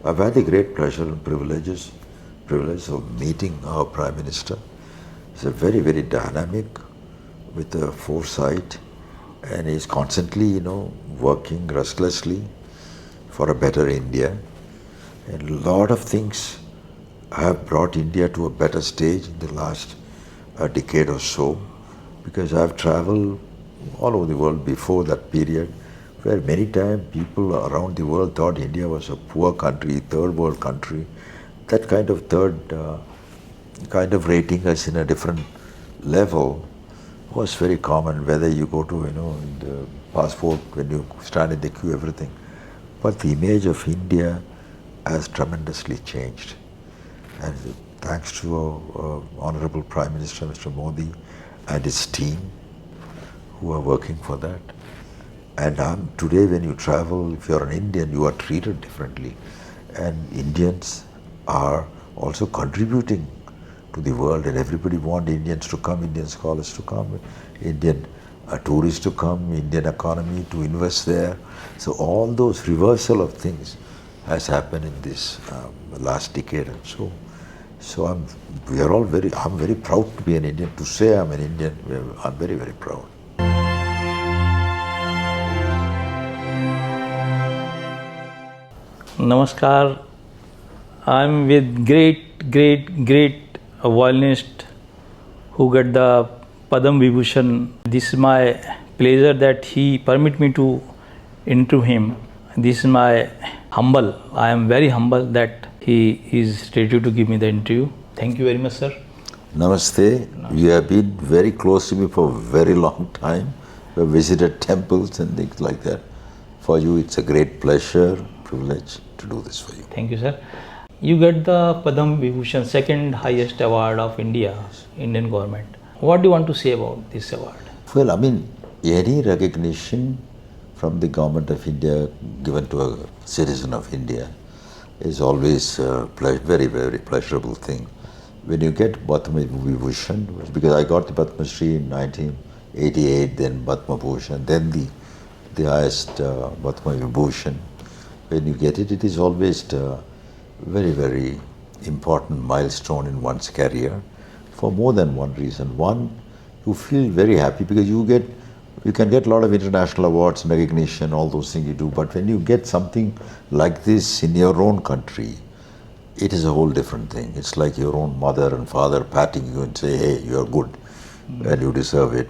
I've had the great pleasure and privilege of meeting our Prime Minister. He's a very, very dynamic, with a foresight, and he's constantly, working restlessly for a better India. And a lot of things have brought India to a better stage in the last decade or so, because I've traveled all over the world before that period, where many times people around the world thought India was a poor country, third world country. That kind of kind of rating us in a different level was very common, whether you go to, in the passport, when you stand in the queue, everything. But the image of India has tremendously changed. And thanks to our Honorable Prime Minister, Mr. Modi, and his team, who are working for that. And today when you travel, if you're an Indian, you are treated differently. And Indians are also contributing to the world, and everybody wants Indians to come, Indian scholars to come, Indian tourists to come, Indian economy to invest there. So all those reversal of things has happened in this last decade and so. So I'm very proud to be an Indian. To say I'm an Indian, I'm very, very proud. Namaskar. I'm with great violinist who got the Padam Vibhushan. This is my pleasure that he permit me to interview him. This is my humble. I am very humble that he is ready to give me the interview. Thank you very much, sir. Namaste. You have been very close to me for a very long time. You have visited temples and things like that. For you, it's a great pleasure, privilege to do this for you. Thank you, sir. You get the Padam Vibhushan, second highest award of India, Indian government. What do you want to say about this award? Well, any recognition from the government of India given to a citizen of India is always a very, very pleasurable thing. When you get Padma Vibhushan, because I got the Padma Shri in 1988, then Padma Bhushan, then the highest Padma Vibhushan. When you get it, it is always a very, very important milestone in one's career for more than one reason. One, you feel very happy because you can get a lot of international awards and recognition, all those things you do, but when you get something like this in your own country, it is a whole different thing. It's like your own mother and father patting you and say, hey, you're good and you deserve it.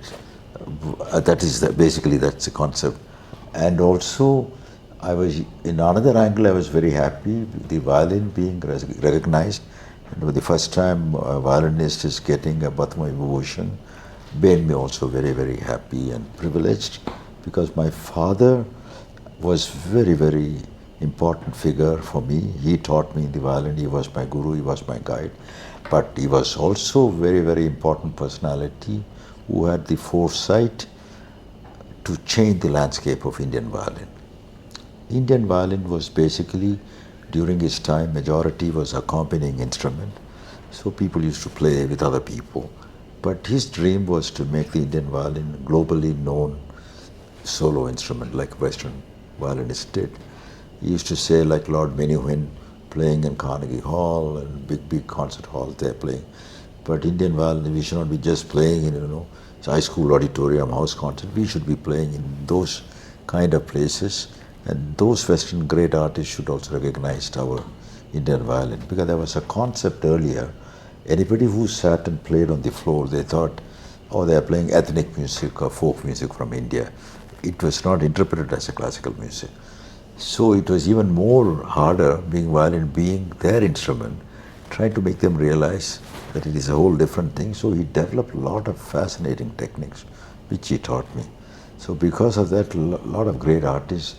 Basically that's the concept. And also, in another angle, I was very happy, the violin being recognized. And for the first time, a violinist is getting a Padma Vibhushan made me also very, very happy and privileged, because my father was very, very important figure for me. He taught me the violin, he was my guru, he was my guide. But he was also very, very important personality who had the foresight to change the landscape of Indian violin. Indian violin was basically, during his time, majority was accompanying instrument. So people used to play with other people. But his dream was to make the Indian violin globally known solo instrument like Western violinists did. He used to say, like Lord Menuhin playing in Carnegie Hall and big concert halls they're playing. But Indian violin, we should not be just playing in, high school auditorium, house concert. We should be playing in those kind of places. And those Western great artists should also recognize our Indian violin, because there was a concept earlier. Anybody who sat and played on the floor, they thought, oh, they are playing ethnic music or folk music from India. It was not interpreted as a classical music. So it was even more harder, violin being their instrument, trying to make them realize that it is a whole different thing. So he developed a lot of fascinating techniques, which he taught me. So because of that, a lot of great artists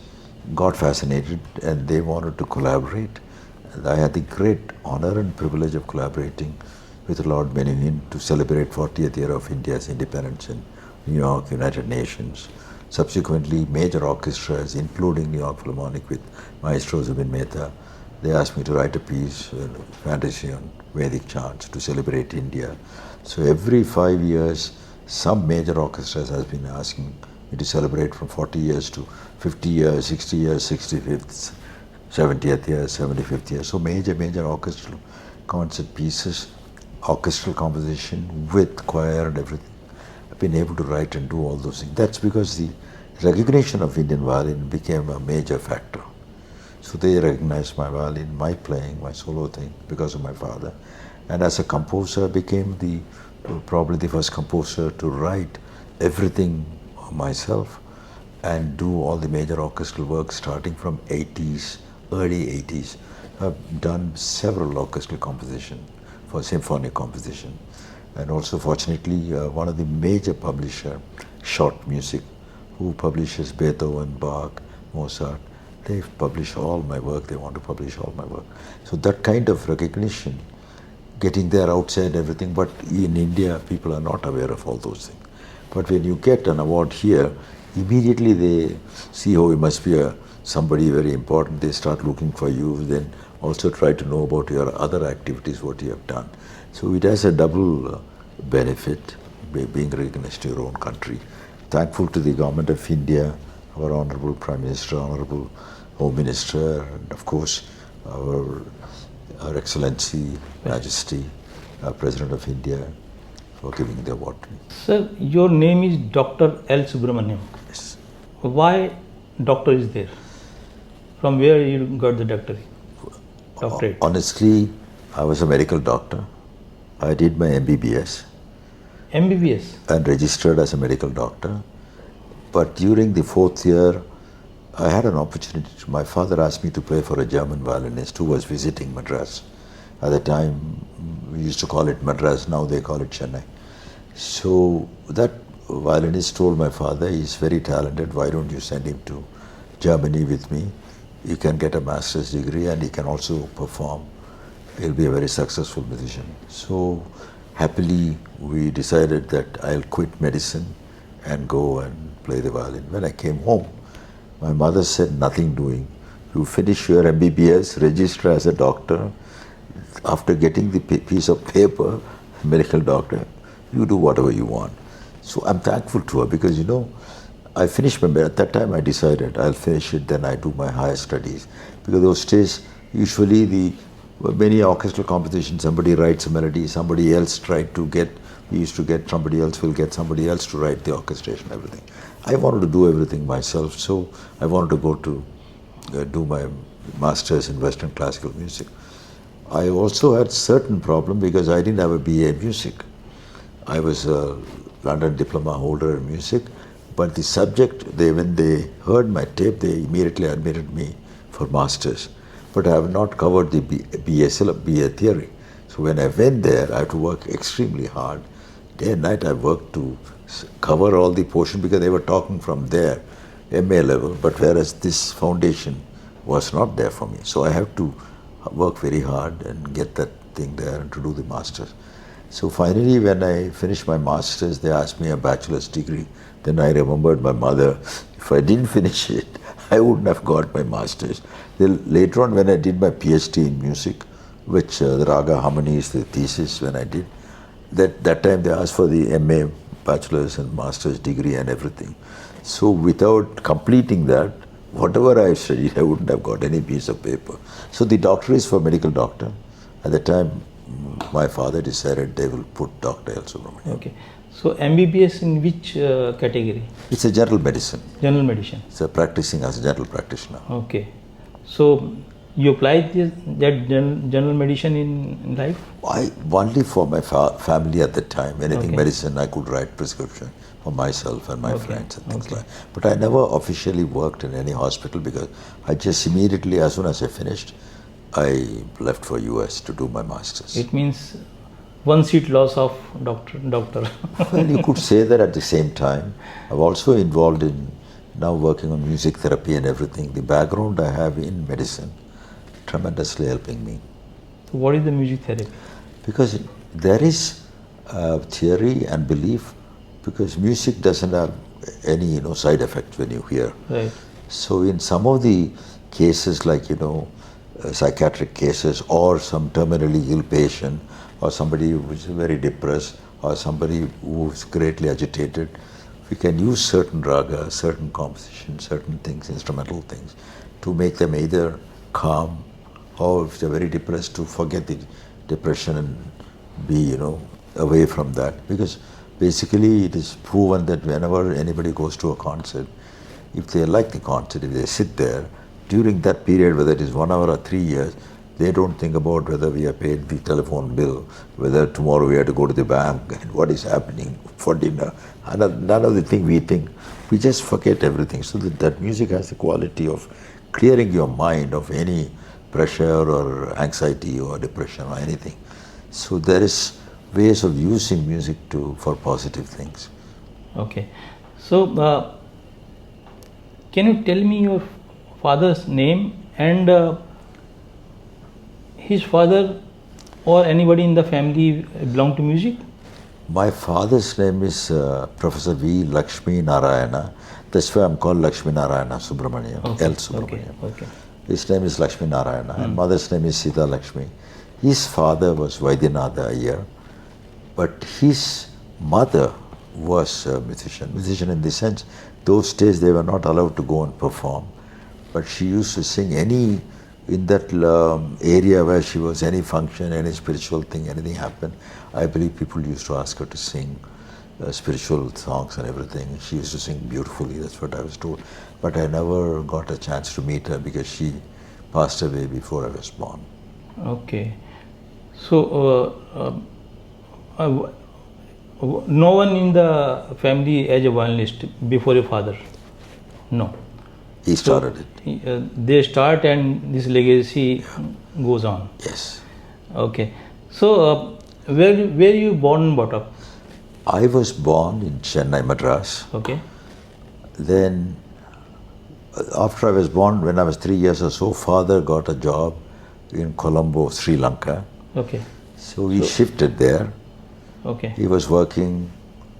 got fascinated and they wanted to collaborate. And I had the great honor and privilege of collaborating with Lord Menuhin to celebrate 40th year of India's independence in New York, United Nations. Subsequently, major orchestras, including New York Philharmonic with Maestro Zubin Mehta, they asked me to write a piece, fantasy on Vedic chants to celebrate India. So every 5 years, some major orchestras has been asking me to celebrate from 40 years to 50 years, 60 years, 65th 70th year, 75th year. So major orchestral concert pieces, orchestral composition with choir and everything. I've been able to write and do all those things. That's because the recognition of Indian violin became a major factor. So they recognized my violin, my playing, my solo thing because of my father. And as a composer, I became probably the first composer to write everything myself and do all the major orchestral work starting from 80s, early 80s. I've done several orchestral composition for symphony composition. And also fortunately, one of the major publisher, Short Music, who publishes Beethoven, Bach, Mozart, they publish all my work, they want to publish all my work. So that kind of recognition, getting there outside everything, but in India, people are not aware of all those things. But when you get an award here, immediately they see, oh, you must be somebody very important, they start looking for you, then also try to know about your other activities, what you have done. So it has a double benefit, being recognized in your own country. Thankful to the Government of India, our Honorable Prime Minister, Honorable Home Minister, and of course our Excellency, Majesty, President of India, for giving the award to me. Sir, your name is Dr. L. Subramaniam. Yes. Why doctor is there? From where you got the doctorate? Honestly, I was a medical doctor. I did my MBBS. MBBS? And registered as a medical doctor. But during the 4th year, I had an opportunity. My father asked me to play for a German violinist who was visiting Madras. At the time, we used to call it Madras, now they call it Chennai. So that violinist told my father, he's very talented, why don't you send him to Germany with me? He can get a master's degree and he can also perform. He'll be a very successful musician. So happily, we decided that I'll quit medicine and go and play the violin. When I came home, my mother said, nothing doing. You finish your MBBS, register as a doctor. After getting the piece of paper, medical doctor, you do whatever you want. So I'm thankful to her because, you know, I finished at that time I decided I'll finish it, then I do my higher studies. Because those days, usually many orchestral compositions, somebody writes a melody, somebody else tried to get, we used to get somebody else will get somebody else to write the orchestration, everything. I wanted to do everything myself, so I wanted to go to do my master's in Western classical music. I also had certain problem because I didn't have a BA in music. I was a London diploma holder in music, but the subject, when they heard my tape, they immediately admitted me for masters. But I have not covered the BA theory. So when I went there, I had to work extremely hard. Day and night I worked to cover all the portion because they were talking from there, MA level, but whereas this foundation was not there for me. So I have to work very hard and get that thing there and to do the masters. So finally, when I finished my masters, they asked me a bachelor's degree. Then I remembered my mother. If I didn't finish it, I wouldn't have got my masters. Then later on, when I did my PhD in music, which the Raga Harmony is the thesis when I did, that time they asked for the MA, bachelor's and master's degree and everything. So without completing that, whatever I studied, I wouldn't have got any piece of paper. So the doctor is for medical doctor. At the time, my father decided they will put Dr. L. Subramaniam. Okay. So MBBS in which category? It's a general medicine. General medicine. It's a practicing as a general practitioner. Okay. So you applied that general medicine in life? Only for my family at the time. Anything medicine, I could write prescription for myself and my friends and things like that. But I never officially worked in any hospital because I just immediately, as soon as I finished, I left for US to do my masters. It means one seat loss of doctor. Well, you could say that at the same time. I'm also involved in now working on music therapy and everything. The background I have in medicine tremendously helping me. So what is the music therapy? Because there is theory and belief, because music doesn't have any side effects when you hear. Right. So in some of the cases like psychiatric cases or some terminally ill patient or somebody who is very depressed or somebody who is greatly agitated, we can use certain raga, certain compositions, certain things, instrumental things, to make them either calm, or if they're very depressed, to forget the depression and be, away from that. Because basically it is proven that whenever anybody goes to a concert, if they like the concert, if they sit there, during that period, whether it is 1 hour or 3 years, they don't think about whether we have paid the telephone bill, whether tomorrow we have to go to the bank, and what is happening for dinner. None of the thing we think. We just forget everything. So that music has the quality of clearing your mind of any pressure or anxiety or depression or anything. So there is ways of using music for positive things. Okay. So, can you tell me your father's name and his father or anybody in the family belong to music? My father's name is Professor V. Lakshmi Narayana. That's why I'm called Lakshmi Narayana Subramaniam, Okay. L. Subramaniam. Okay. His name is Lakshmi Narayana, and mother's name is Sita Lakshmi. His father was Vaidyanatha Iyer, but his mother was a musician. Musician in the sense, those days they were not allowed to go and perform, but she used to sing in that area where she was, any function, any spiritual thing, anything happened, I believe people used to ask her to sing spiritual songs and everything. She used to sing beautifully, that's what I was told. But I never got a chance to meet her because she passed away before I was born. Okay. So, no one in the family as a violinist before your father? No. He started it. They start and this legacy goes on. Yes. Okay. So, where you born and brought up? I was born in Chennai, Madras. Okay. Then, after I was born, when I was 3 years or so, father got a job in Colombo, Sri Lanka. Okay. So we shifted there. Okay. He was working,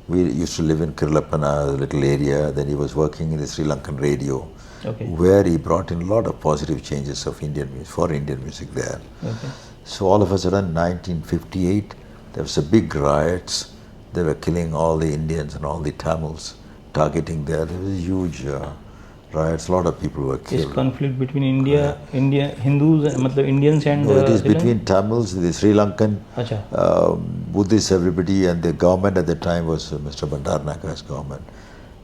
we used to live in Kirlapana, a little area. Then he was working in the Sri Lankan radio, Okay. where he brought in a lot of positive changes of Indian music, for Indian music there. Okay. So all of a sudden, 1958, there was a big riots. They were killing all the Indians and all the Tamils, targeting there. There was huge riots. A lot of people were Is killed. conflict between India, Hindus, matlab Indians and No, it is Sri Lanka? between Tamils, the Sri Lankan, Acha. Buddhists, everybody, and the government at the time was Mr. Bandaranaike's government.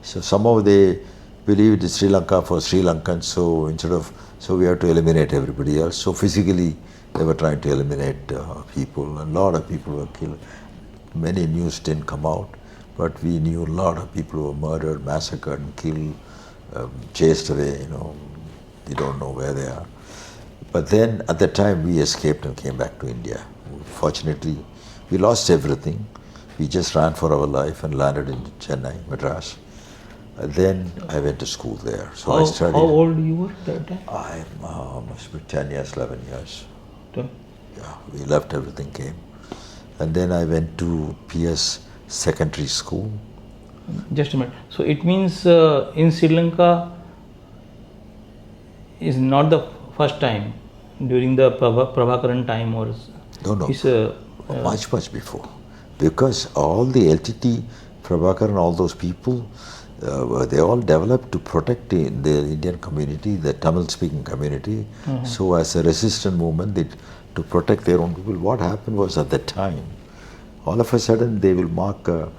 So somehow they believed Sri Lanka for Sri Lankans, so we have to eliminate everybody else. So physically they were trying to eliminate people, and a lot of people were killed. Many news didn't come out, but we knew a lot of people were murdered, massacred, and killed, chased away, we don't know where they are. But then at that time we escaped and came back to India. Fortunately, we lost everything. We just ran for our life and landed in Chennai, Madras. Then I went to school there. So I studied. How old you were that time? I must be 10 years, 11 years. So, Yeah, we left, everything came. And then I went to PS Secondary School. just a minute. So it means in Sri Lanka is not the first time during the Prabhakaran time or No. It's, Much before. Because all the LTT, Prabhakar and all those people, they all developed to protect the Indian community, the Tamil-speaking community. So as a resistance movement, to protect their own people, what happened was at that time, all of a sudden they will mark a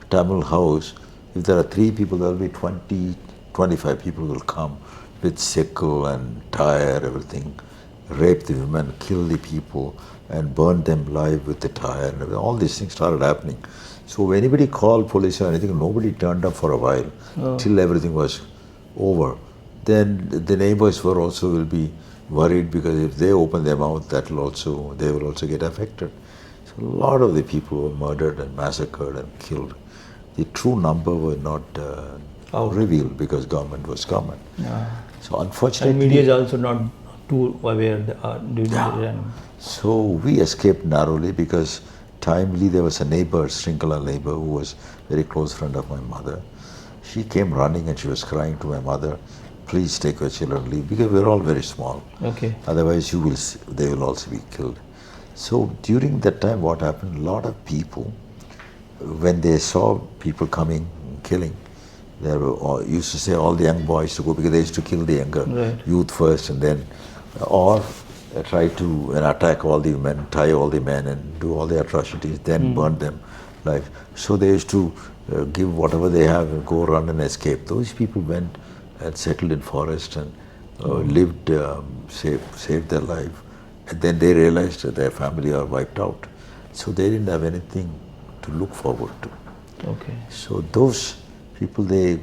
Tamil house. If there are 3 people, there will be 20, 25 people will come with sickle and tire, everything, rape the women, kill the people, and burn them alive with the tire. And all these things started happening. So when anybody called police or anything, nobody turned up for a while till everything was over. Then the neighbors will be worried, because if they open their mouth, they will also get affected. So a lot of the people were murdered and massacred and killed. The true number were not revealed because government was government. So unfortunately, and media is also not too aware during the time. So we escaped narrowly because timely there was a neighbor, Srinkala neighbor, who was very close friend of my mother. She came running and she was crying to my mother, please take your children and leave, because we're all very small. Okay. Otherwise they will also be killed. So during that time what happened, a lot of people, when they saw people coming, killing, they used to say all the young boys to go, because they used to kill the younger youth first, and then or try to attack all the men, tie all the men and do all the atrocities, then burn them live. So they used to give whatever they have and go run and escape. Those people went and settled in forest and lived, saved their life. And then they realized that their family are wiped out. So they didn't have anything to look forward to. Okay. So those people, they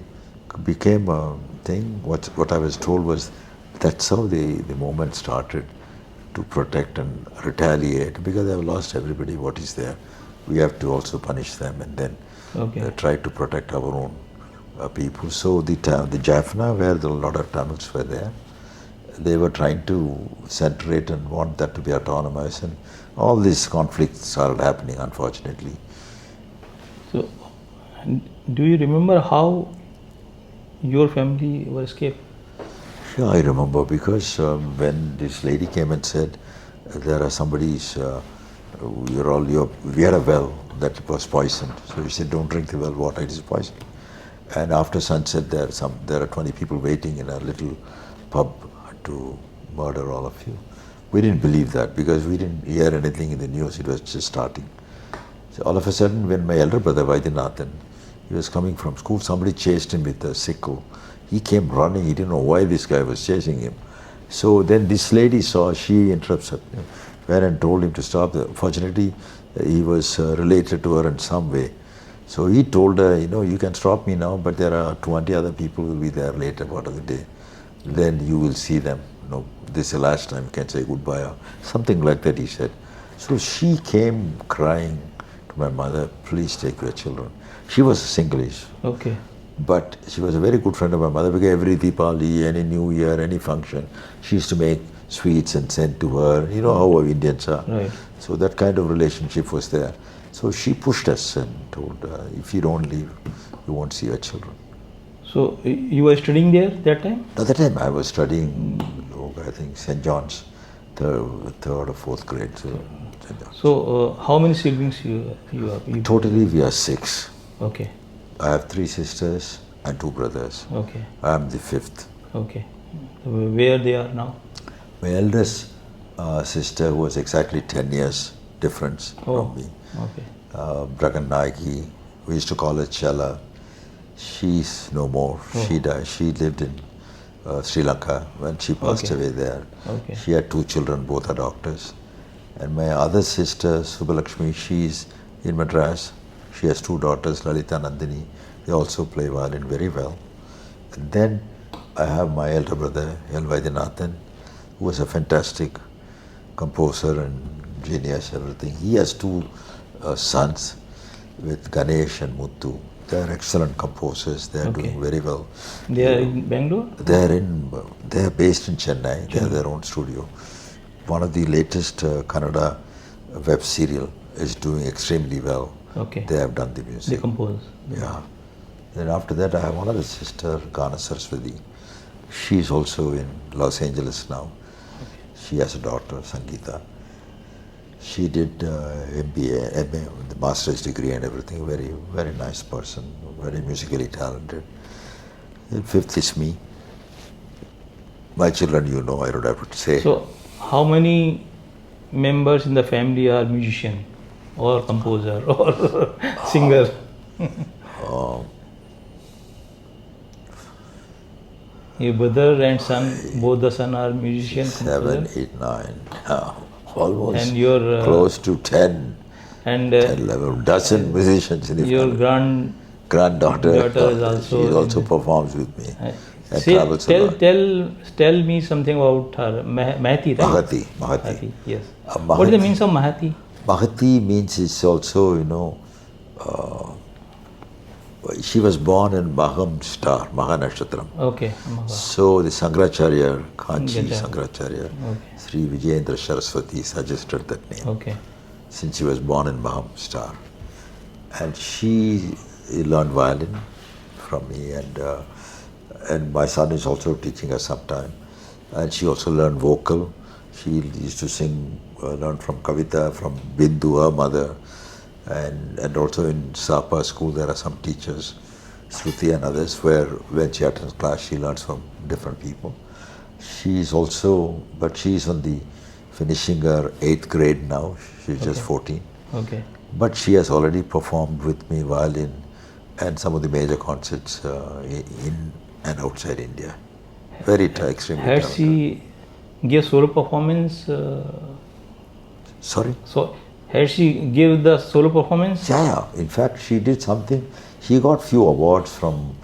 became a thing. What I was told was that's how the movement started, to protect and retaliate, because they have lost everybody what is there. We have to also punish them and then try to protect our own people. So the Jaffna, where a lot of Tamils were there, they were trying to center it and want that to be autonomous, and all these conflicts started happening, unfortunately. So, do you remember how your family were escaped? Yeah, I remember, because when this lady came and said, there are somebody's, we had a well that was poisoned. So she said, don't drink the well water, it is poisoned. And after sunset, there are 20 people waiting in a little pub to murder all of you. We didn't believe that, because we didn't hear anything in the news, it was just starting. So all of a sudden, when my elder brother, Vaidyanathan, he was coming from school, somebody chased him with a sickle. He came running, he didn't know why this guy was chasing him. So then this lady saw, she interrupted him, went and told him to stop. Fortunately, he was related to her in some way. So he told her, you can stop me now, but there are 20 other people who will be there later part of the day. Then you will see them. This is the last time you can say goodbye, or something like that, he said. So she came crying to my mother, please take your children. She was singlish. Okay. But she was a very good friend of my mother, because every Deepavali, any New Year, any function, she used to make sweets and send to her. You know how Indians are. Right. So that kind of relationship was there. So she pushed us and told, if you don't leave, you won't see your children. So you were studying there that time? At that time I was studying, I think, St. John's, third or fourth grade. So, St. John's. So how many siblings you have? Totally we are 6. Okay. I have 3 sisters and 2 brothers. Okay. I am the 5th. Okay. Where they are now? My eldest sister, who was exactly 10 years difference from me, Bragan Nagi, we used to call her Chala. She's no more. She died. She lived in Sri Lanka when she passed away there. Okay. She had 2 children, both are doctors. And my other sister, Subbalakshmi, she's in Madras. She has 2 daughters, Lalita, Nandini. They also play violin very well. And then I have my elder brother, L. Vaidyanathan, who was a fantastic composer and genius, everything. He has 2 sons with Ganesh and Muthu. They are excellent composers. They are doing very well. They are in Bangalore? They are based in Chennai. They have their own studio. One of the latest Kannada web serial is doing extremely well. Okay. They have done the music. They compose. Yeah. Then after that, I have one other sister, Gana Saraswati. She is also in Los Angeles now. She has a daughter, Sangeeta. She did MBA, MA, the master's degree and everything. Very, very nice person, very musically talented. And 5th is me. My children, I don't have to say. So, how many members in the family are musician or composer or singer? Your brother and son, both the son are musicians. 7, 8, 9. Almost and your close to 10, and 10, 11, dozen musicians in the your family. Granddaughter is also. She also performs with me. Tell me something about her. Mahati, right? Mahati. Yes. What is the meaning of Mahati? Mahati means it's also, she was born in Maham star, Maha Nakshatram. Okay. So the Sangracharya, Kanchi Sangracharya, Sri Vijayendra Saraswati suggested that name. Okay. Since she was born in Maham star. And she learned violin from me, and my son is also teaching her sometime. And she also learned vocal. She used to sing, learn from Kavita, from Bindu, her mother. And also in Sapa school there are some teachers, Shruti and others, where when she attends class she learns from different people. She's also, but she's on the finishing her 8th grade now. She's just 14. Okay. But she has already performed with me violin and some of the major concerts in and outside India. Very extremely Had talented. she give solo performance? Sorry? So had she give the solo performance? Yeah. In fact, she did something. She got few awards from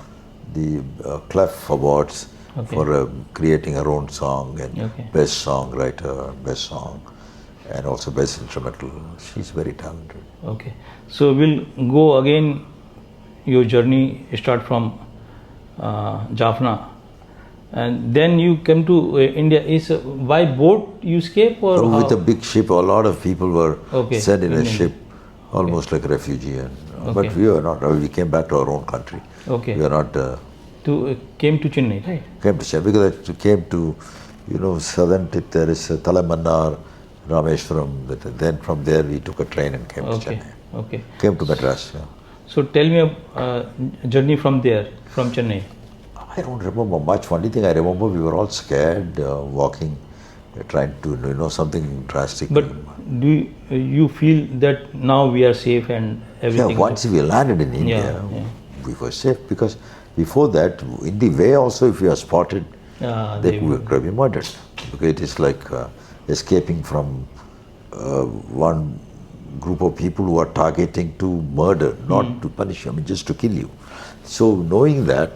the Clef Awards for creating her own song and best songwriter, best song, and also best instrumental. She's very talented. Okay. So we'll go again. Your journey start from Jaffna, and then you come to India. Is by boat you escape or how? With a big ship? A lot of people were sent in a ship, almost like a refugee. And, but we were not. We came back to our own country. Okay. We are not. Came to Chennai, right? Came to Chennai because it came to, southern tip. There is Talamannar, Rameshwaram. Then from there we took a train and came to Chennai. Okay. Came to Madras. Yeah. So tell me a journey from there, from Chennai. I don't remember much. Only thing I remember, we were all scared, walking, trying to, something drastic. But do you feel that now we are safe and everything? Yeah, once we landed in India, we were safe because before that, in the way also, if you are spotted, they would be murdered. Because it is like escaping from one group of people who are targeting to murder, not to punish you, just to kill you. So knowing that,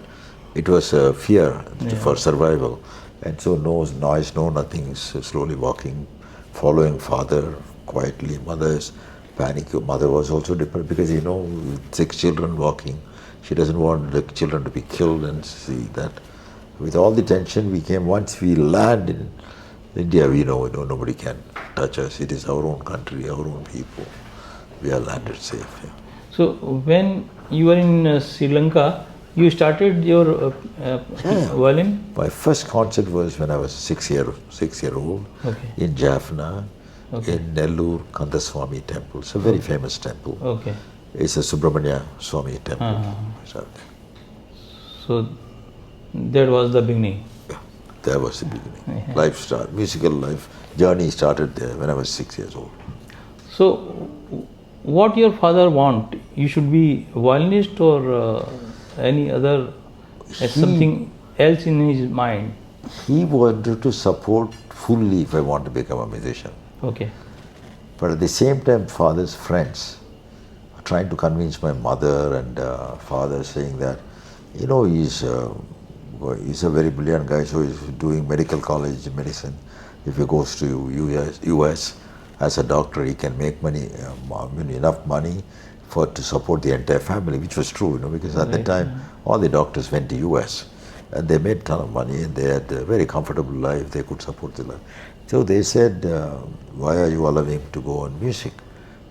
it was a fear for survival. And so no noise, no nothing, slowly walking, following father quietly. Mother's panic. Mother was also depressed because, with 6 children walking, she doesn't want the children to be killed and see that. With all the tension we came, once we land in India, we know nobody can touch us. It is our own country, our own people. We are landed safe. Yeah. So when you were in Sri Lanka, you started your violin? My first concert was when I was 6-year-old in Jaffna, in Nellore Kandaswamy temple. It's a very famous temple. Okay. It's a Subramaniam Swami temple. So that was the beginning. That was the beginning. Musical life journey started there when I was 6 years old. So, what your father want? You should be violinist or any other, something else in his mind? He wanted to support fully if I want to become a musician. Okay. But at the same time, father's friends are trying to convince my mother and father, saying that, he's a very brilliant guy, so he's doing medical college, medicine. If he goes to US as a doctor, he can make money, enough money to support the entire family, which was true, because at that time, all the doctors went to US and they made a ton of money and they had a very comfortable life, they could support the life. So they said, why are you allowing him to go on music,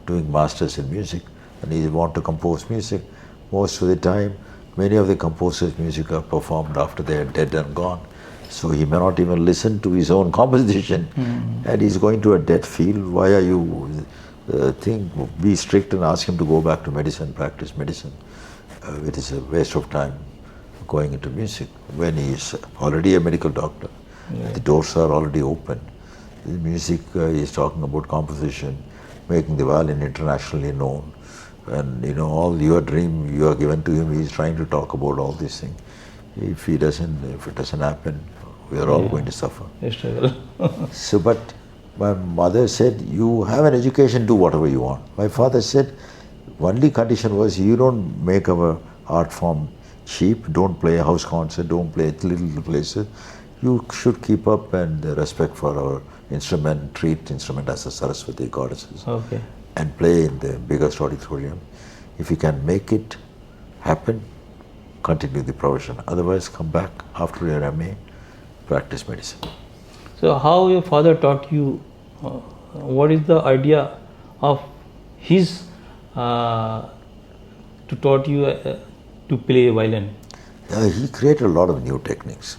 doing masters in music, and he want to compose music. Most of the time, many of the composers' music are performed after they are dead and gone. So he may not even listen to his own composition, and he's going to a dead field. Why are you be strict and ask him to go back to medicine, practice medicine? It is a waste of time going into music when he is already a medical doctor. The doors are already open. The music is talking about composition, making the violin internationally known. And all your dream you are given to him, he is trying to talk about all these things. If it doesn't happen, we are all going to suffer. So, but my mother said, you have an education, do whatever you want. My father said, only condition was, you don't make our art form cheap, don't play a house concert, don't play little places. You should keep up and respect for our instrument, treat instrument as a Saraswati goddesses. Okay. And play in the biggest auditorium. If you can make it happen, continue the profession. Otherwise, come back after your MA, practice medicine. So how your father taught you, what is the idea of his to taught you to play violin? He created a lot of new techniques.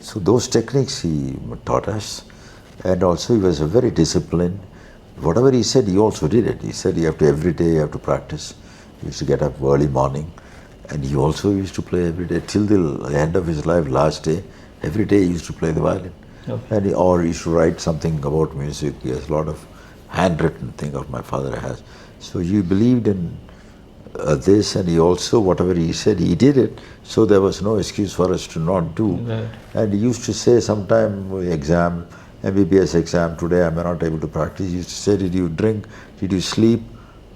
So those techniques he taught us, and also he was very disciplined. Whatever he said, he also did it. He said every day you have to practice. He used to get up early morning, and he also used to play every day till the end of his life. Last day, Every day he used to play the violin. Okay. And or he used to write something about music. He has a lot of handwritten thing of my father has. So he believed in this, and he also, whatever he said, he did it. So there was no excuse for us to not do. Right. And he used to say sometime exam, MBBS exam, today I may not able to practice. He used to say, did you drink? Did you sleep?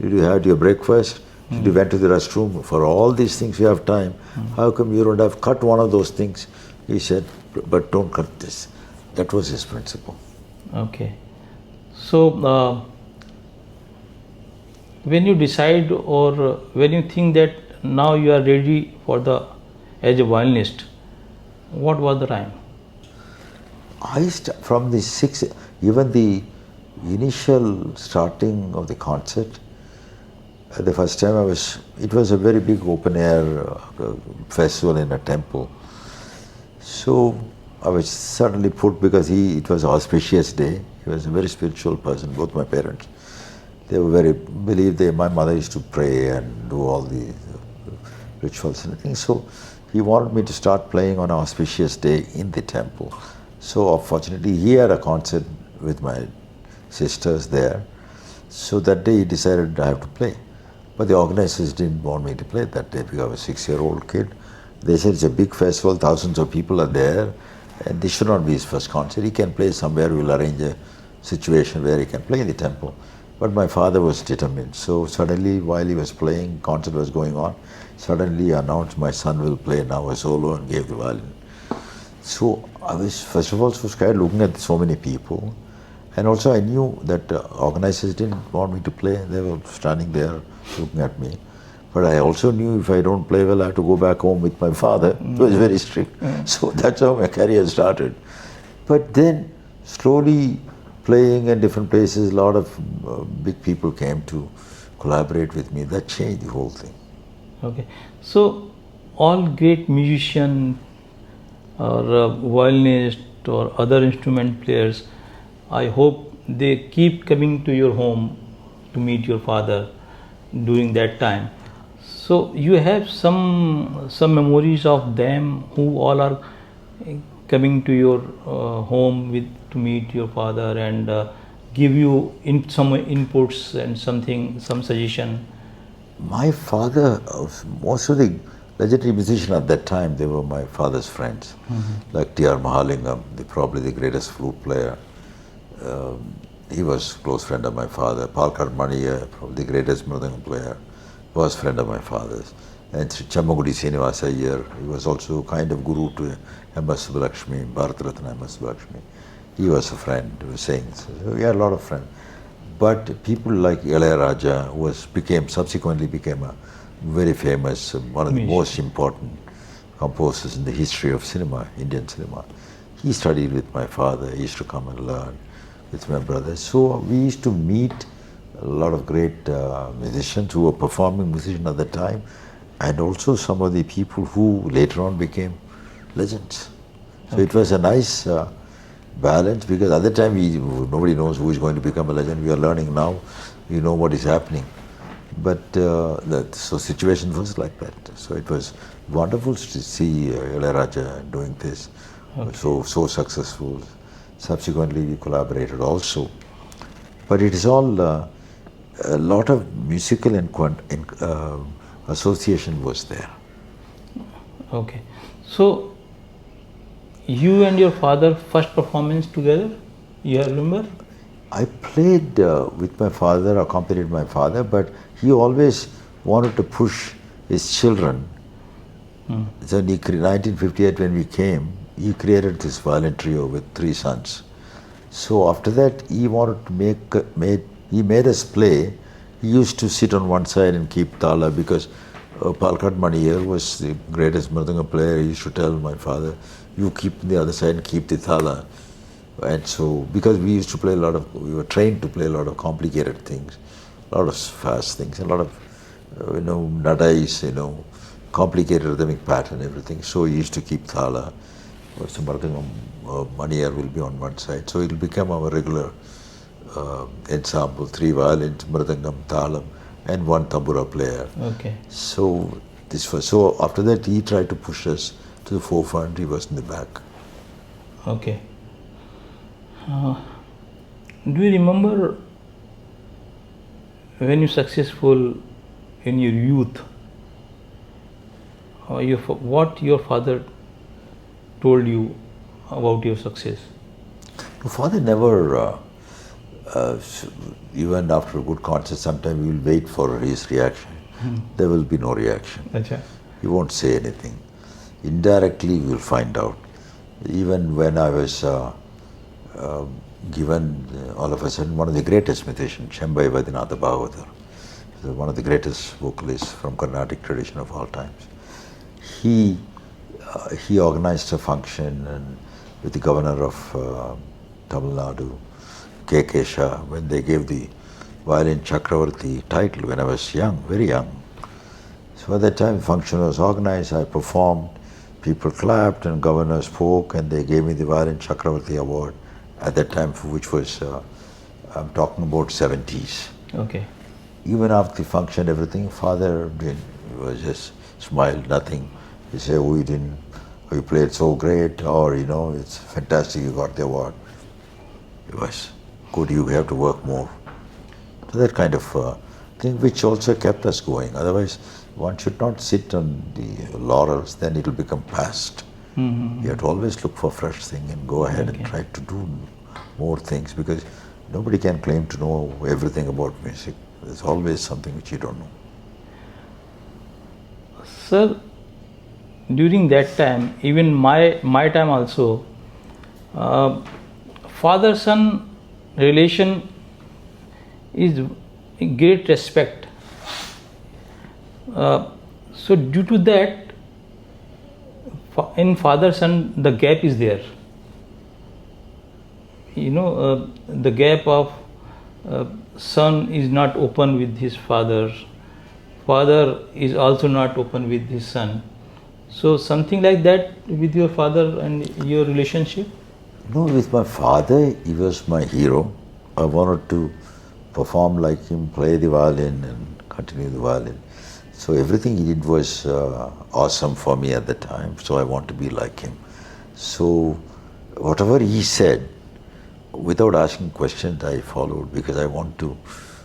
Did you have your breakfast? Did you went to the restroom? For all these things you have time. How come you don't have cut one of those things? He said, but don't cut this. That was his principle. Okay. So, when you decide or when you think that now you are ready for the as a violinist, what was the time? From the even the initial starting of the concert, the first time it was a very big open air festival in a temple. So I was suddenly put, because it was an auspicious day. He was a very spiritual person, both my parents. They were my mother used to pray and do all the rituals and things. So he wanted me to start playing on an auspicious day in the temple. So unfortunately, he had a concert with my sisters there. So that day he decided I have to play. But the organizers didn't want me to play that day because I was a 6-year-old kid. They said it's a big festival, thousands of people are there, and this should not be his first concert. He can play somewhere, we'll arrange a situation where he can play in the temple. But my father was determined. So suddenly, while he was playing, concert was going on, suddenly he announced my son will play now a solo and gave the violin. So I was, first of all, so scared looking at so many people. And also I knew that organizers didn't want me to play. They were standing there looking at me. But I also knew if I don't play well, I have to go back home with my father. He was very strict. So that's how my career started. But then slowly playing in different places, a lot of big people came to collaborate with me. That changed the whole thing. Okay. So all great musicians or violinists or other instrument players, I hope they keep coming to your home to meet your father during that time. So you have some memories of them who all are coming to your home to meet your father and give you some inputs and some suggestion. My father, most of the legendary musicians at that time, they were my father's friends, like T.R. Mahalingam, probably the greatest flute player. He was a close friend of my father. Palkar Maniya, probably the greatest mridangam player, was a friend of my father's. And Chammagudi Srinivasa Iyer, he was also kind of guru to M.S. Subbalakshmi, Bharat Ratna M.S. Subbalakshmi. He was a friend, he was saying. So we had a lot of friends. But people like Ilayaraja, who subsequently became a very famous, one of the most important composers in the history of cinema, Indian cinema. He studied with my father, he used to come and learn with my brother. So we used to meet a lot of great musicians who were performing musicians at the time, and also some of the people who later on became legends. So it was a nice balance, because at the time nobody knows who is going to become a legend. We are learning now, we know what is happening. But so situation was like that. So it was wonderful to see Ilayaraja doing this, so successful. Subsequently we collaborated also. But it is all a lot of musical association was there. Okay. So you and your father first performance together, you remember? I played with my father, accompanied my father, but he always wanted to push his children. So in 1958 when we came, he created this violin trio with 3 sons. So after that he wanted to he made us play. He used to sit on one side and keep tala, because Palkat Maniyer was the greatest mridangam player. He used to tell my father, you keep the other side and keep the thala. And so, because we used to play we were trained to play a lot of complicated things, a lot of fast things, a lot of, nadais, complicated rhythmic pattern, everything. So he used to keep thala. So Maniyer will be on one side. So it will become our regular ensemble, 3 violins, mridangam, talam, and 1 tambura player. Okay. So after that he tried to push us to the forefront. He was in the back. Okay. Do you remember when you successful in your youth? What your father told you about your success? My father never, even after a good concert, sometimes we will wait for his reaction. There will be no reaction. Acha. He won't say anything. Indirectly, we will find out. Even when I was given, all of a sudden, one of the greatest musicians, Shembai Vaidyanatha Bhagavatar, one of the greatest vocalists from Carnatic tradition of all times. He organized a function and with the governor of Tamil Nadu, K. Shah, when they gave the Violin Chakravarti title when I was young, very young. So at that time the function was organized, I performed, people clapped and governor spoke and they gave me the Violin Chakravarti award at that time, which was, I'm talking about 70s. Okay. Even after the function, everything, father didn't, he was just smiled, nothing. He said, oh, you played so great, or it's fantastic, you got the award. It was good, you have to work more. So that kind of thing which also kept us going. Otherwise, one should not sit on the laurels, then it will become past. Mm-hmm. You have to always look for fresh thing and go ahead and try to do more things, because nobody can claim to know everything about music. There's always something which you don't know. Sir, during that time, even my time also, father-son relation is great respect. So due to that, in father-son the gap is there. The gap of son is not open with his father. Father is also not open with his son. So something like that with your father and your relationship? No, with my father, he was my hero. I wanted to perform like him, play the violin and continue the violin. So everything he did was awesome for me at the time, so I want to be like him. So whatever he said, without asking questions, I followed, because I want to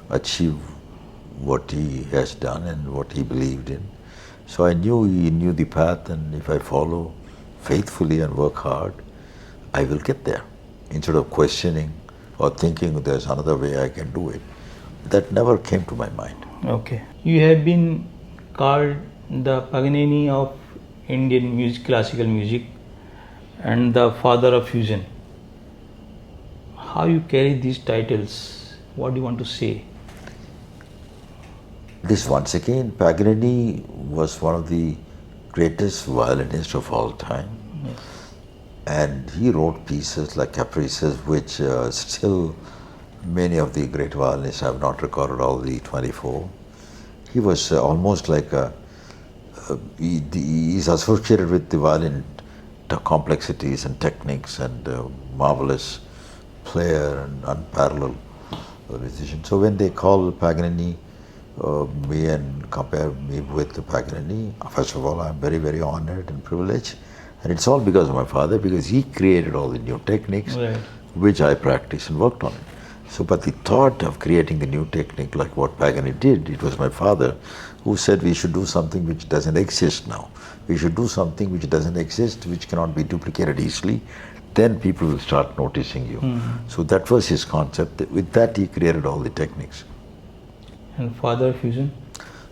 achieve what he has done and what he believed in. So I knew he knew the path, and if I follow faithfully and work hard, I will get there. Instead of questioning or thinking there's another way I can do it. That never came to my mind. Okay. You have been called the Paganini of Indian music, classical music, and the father of fusion. How you carry these titles? What do you want to say? This once again, Paganini was one of the greatest violinists of all time. Yes. And he wrote pieces like Caprices, which still many of the great violinists have not recorded, all the 24. He was almost like he's associated with the violin complexities and techniques, and marvelous player and unparalleled musician. So when they call Paganini me and compare me with Paganini, first of all, I'm very, very honored and privileged. And it's all because of my father, because he created all the new techniques, Right. which I practiced and worked on it. So, but the thought of creating the new technique like what Paganini did, it was my father who said we should do something which doesn't exist now. We should do something which doesn't exist, which cannot be duplicated easily. Then people will start noticing you. Mm-hmm. So that was his concept. With that, he created all the techniques. And father of fusion?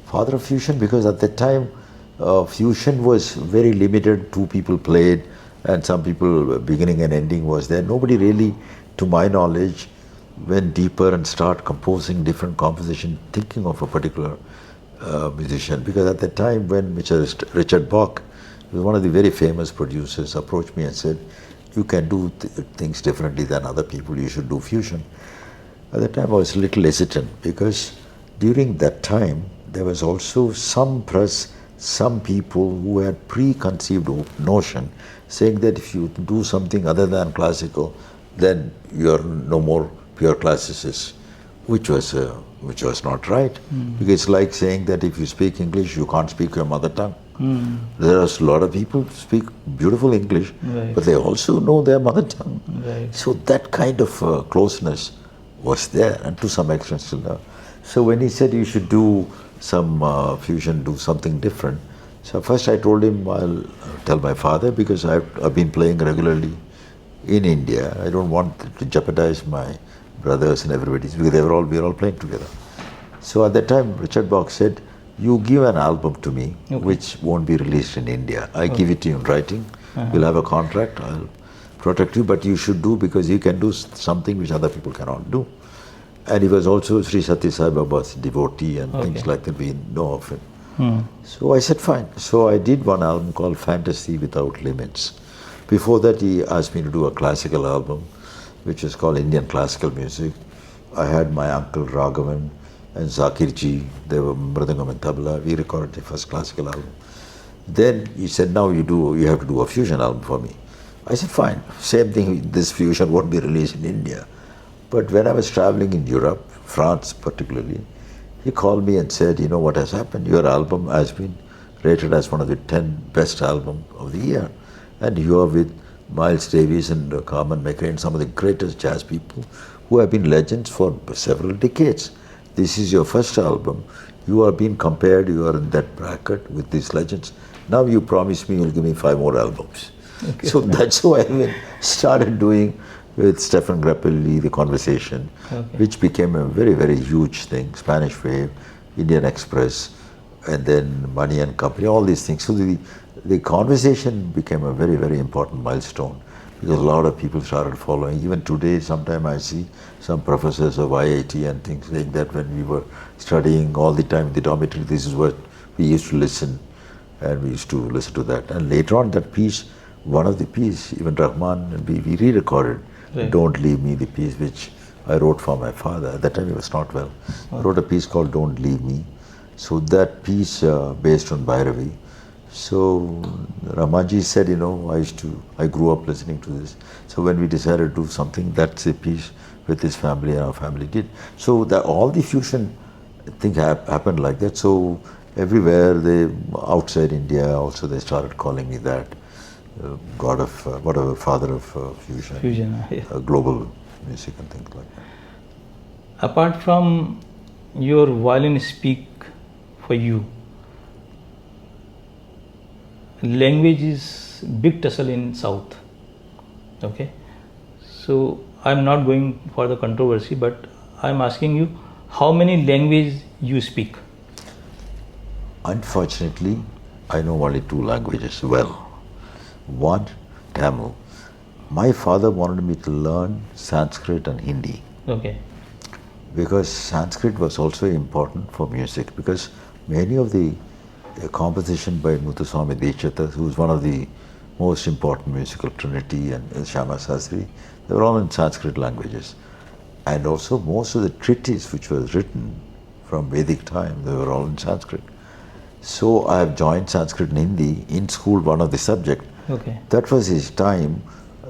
Father of fusion, because at that time, fusion was very limited. 2 people played, and some people, beginning and ending was there. Nobody really, to my knowledge, went deeper and start composing different composition, thinking of a particular musician. Because at that time, when Richard Bach, who was one of the very famous producers, approached me and said, you can do things differently than other people, you should do fusion. At that time, I was a little hesitant, because during that time, there was also some press, some people who had preconceived notion, saying that if you do something other than classical, then you're no more pure classicist, which was not right. Because it's like saying that if you speak English, you can't speak your mother tongue. There are a lot of people who speak beautiful English, Right. but they also know their mother tongue. Right. So that kind of closeness was there, and to some extent still now. So when he said you should do some fusion, do something different, so first I told him I'll tell my father, because I've been playing regularly in India. I don't want to jeopardize my brothers and everybody's, because we were all playing together. So at that time, Richard Bach said, you give an album to me, which won't be released in India. I give it to you in writing. You'll have a contract. I'll protect you, but you should do, because you can do something which other people cannot do. And he was also Sri Sathya Sai Baba's devotee and things like that. We know of him. So I said, fine. So I did one album called Fantasy Without Limits. Before that, he asked me to do a classical album, which is called Indian Classical Music. I had my uncle Raghavan and Zakir Ji, they were Mridangam and Tabla. We recorded the first classical album. Then he said, now you have to do a fusion album for me. I said, fine. Same thing, this fusion won't be released in India. But when I was traveling in Europe, France particularly, he called me and said, you know what has happened? Your album has been rated as one of the 10 best albums of the year. And you are with Miles Davis and Carmen McRae, some of the greatest jazz people who have been legends for several decades. This is your first album. You are being compared, you are in that bracket with these legends. Now you promise me you'll give me 5 more albums. Okay. So that's how I started doing with Stefan Grappelli, The Conversation, which became a very, very huge thing. Spanish Wave, Indian Express, and then Money and Company, all these things. So the Conversation became a very, very important milestone, because a lot of people started following. Even today, sometime I see some professors of IIT and things like that, when we were studying all the time in the dormitory, this is what we used to listen, and we used to listen to that. And later on, that piece, one of the pieces, even Rahman, we re-recorded, Don't Leave Me, the piece which I wrote for my father. At that time he was not well. I wrote a piece called Don't Leave Me. So that piece based on Bhairavi. So Ramaji said, you know, I grew up listening to this. So when we decided to do something, that's a piece with his family, and our family did. So all the fusion thing happened like that. So everywhere, outside India also, they started calling me that. God of, whatever, father of fusion, global music and things like that. Apart from your violin speak for you, language is big tussle in South. Okay, so I'm not going for the controversy, but I'm asking you, how many languages you speak? Unfortunately, I know only 2 languages well. One, Tamil. My father wanted me to learn Sanskrit and Hindi. Okay. Because Sanskrit was also important for music, because many of the composition by Muthuswami Dikshita, who is one of the most important musical trinity, and Shyama Sastri, they were all in Sanskrit languages. And also most of the treatise which was written from Vedic time, they were all in Sanskrit. So I have joined Sanskrit and Hindi in school, one of the subject. Okay. That was his time.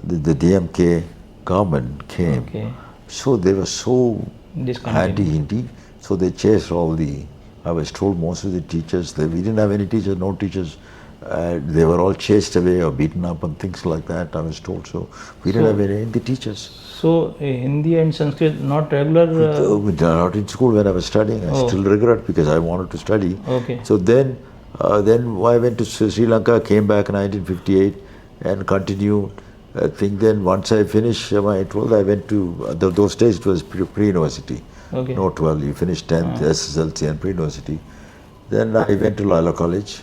The DMK government came. Okay. So they were so anti-Hindi. So they chased all I was told most of the teachers, we didn't have any teachers, no teachers. They were all chased away or beaten up and things like that, I was told. So we didn't have any Hindi teachers. So Hindi and Sanskrit not regular? Not in school when I was studying. I still regret, because I wanted to study. Okay. So then I went to Sri Lanka, came back in 1958 and continued. I think then once I finished my 12th, I went to, those days it was pre-university. Okay. No 12, you finished 10th, SSLC and pre-university. Then I went to Loyola College,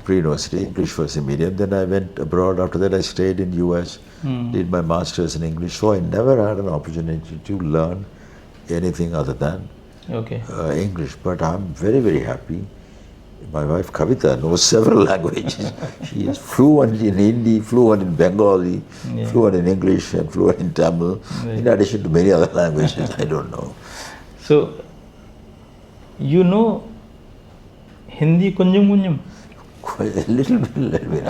pre-university, English was a medium. Then I went abroad. After that I stayed in US, did my masters in English. So I never had an opportunity to learn anything other than English. But I'm very, very happy. My wife Kavita knows several languages. She is fluent in Hindi, fluent in Bengali, fluent in English, and fluent in Tamil, in addition to many other languages I don't know. So, you know Hindi kunjum? A little bit.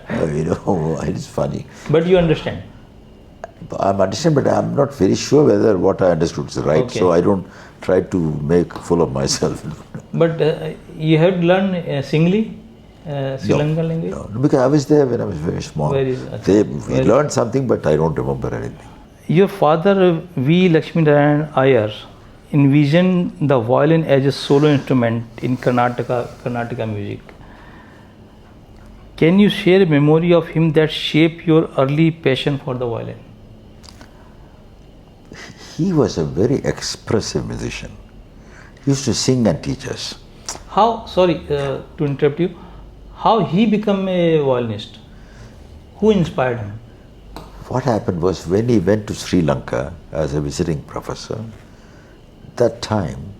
I mean, it's funny. But you understand? I understand, but I'm not very sure whether what I understood is right. Okay. So I don't try to make fool of myself. But you have to learn singly? Sri Lankan language? No, because I was there when I was very small. We Learned something, but I don't remember anything. Your father, V. Lakshminarayan Iyer, envisioned the violin as a solo instrument in Karnataka music. Can you share a memory of him that shaped your early passion for the violin? He was a very expressive musician. He used to sing and teach us. How, sorry to interrupt you, how he became a violinist? Who inspired him? What happened was when he went to Sri Lanka as a visiting professor, that time,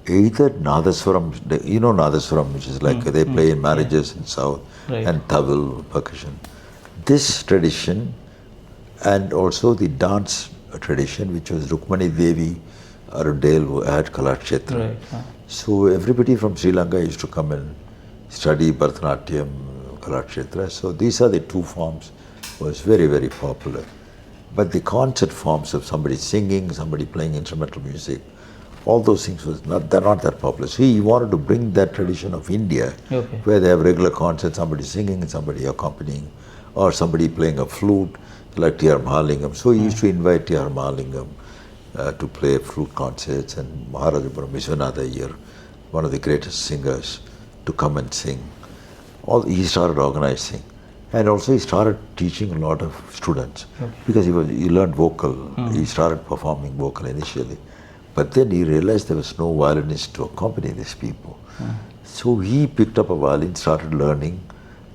either Nadaswaram, you know Nadaswaram, which is like they play in marriages in South, and Tawil, percussion. This tradition and also the dance tradition, which was Rukmani Devi Arundale, who had Kalakshetra. So everybody from Sri Lanka used to come and study Bharatanatyam, Kalakshetra. So these are the two forms, was very, very popular. But the concert forms of somebody singing, somebody playing instrumental music, all those things they're not that popular. So he wanted to bring that tradition of India, where they have regular concerts, somebody singing and somebody accompanying, or somebody playing a flute, like T.R. Mahalingam. So he used to invite T.R. Mahalingam to play flute concerts, and Maharaja Vishwanatha Iyer, one of the greatest singers, to come and sing. He started organizing. And also he started teaching a lot of students, because he learned vocal. He started performing vocal initially. But then he realized there was no violinist to accompany these people. So he picked up a violin, started learning.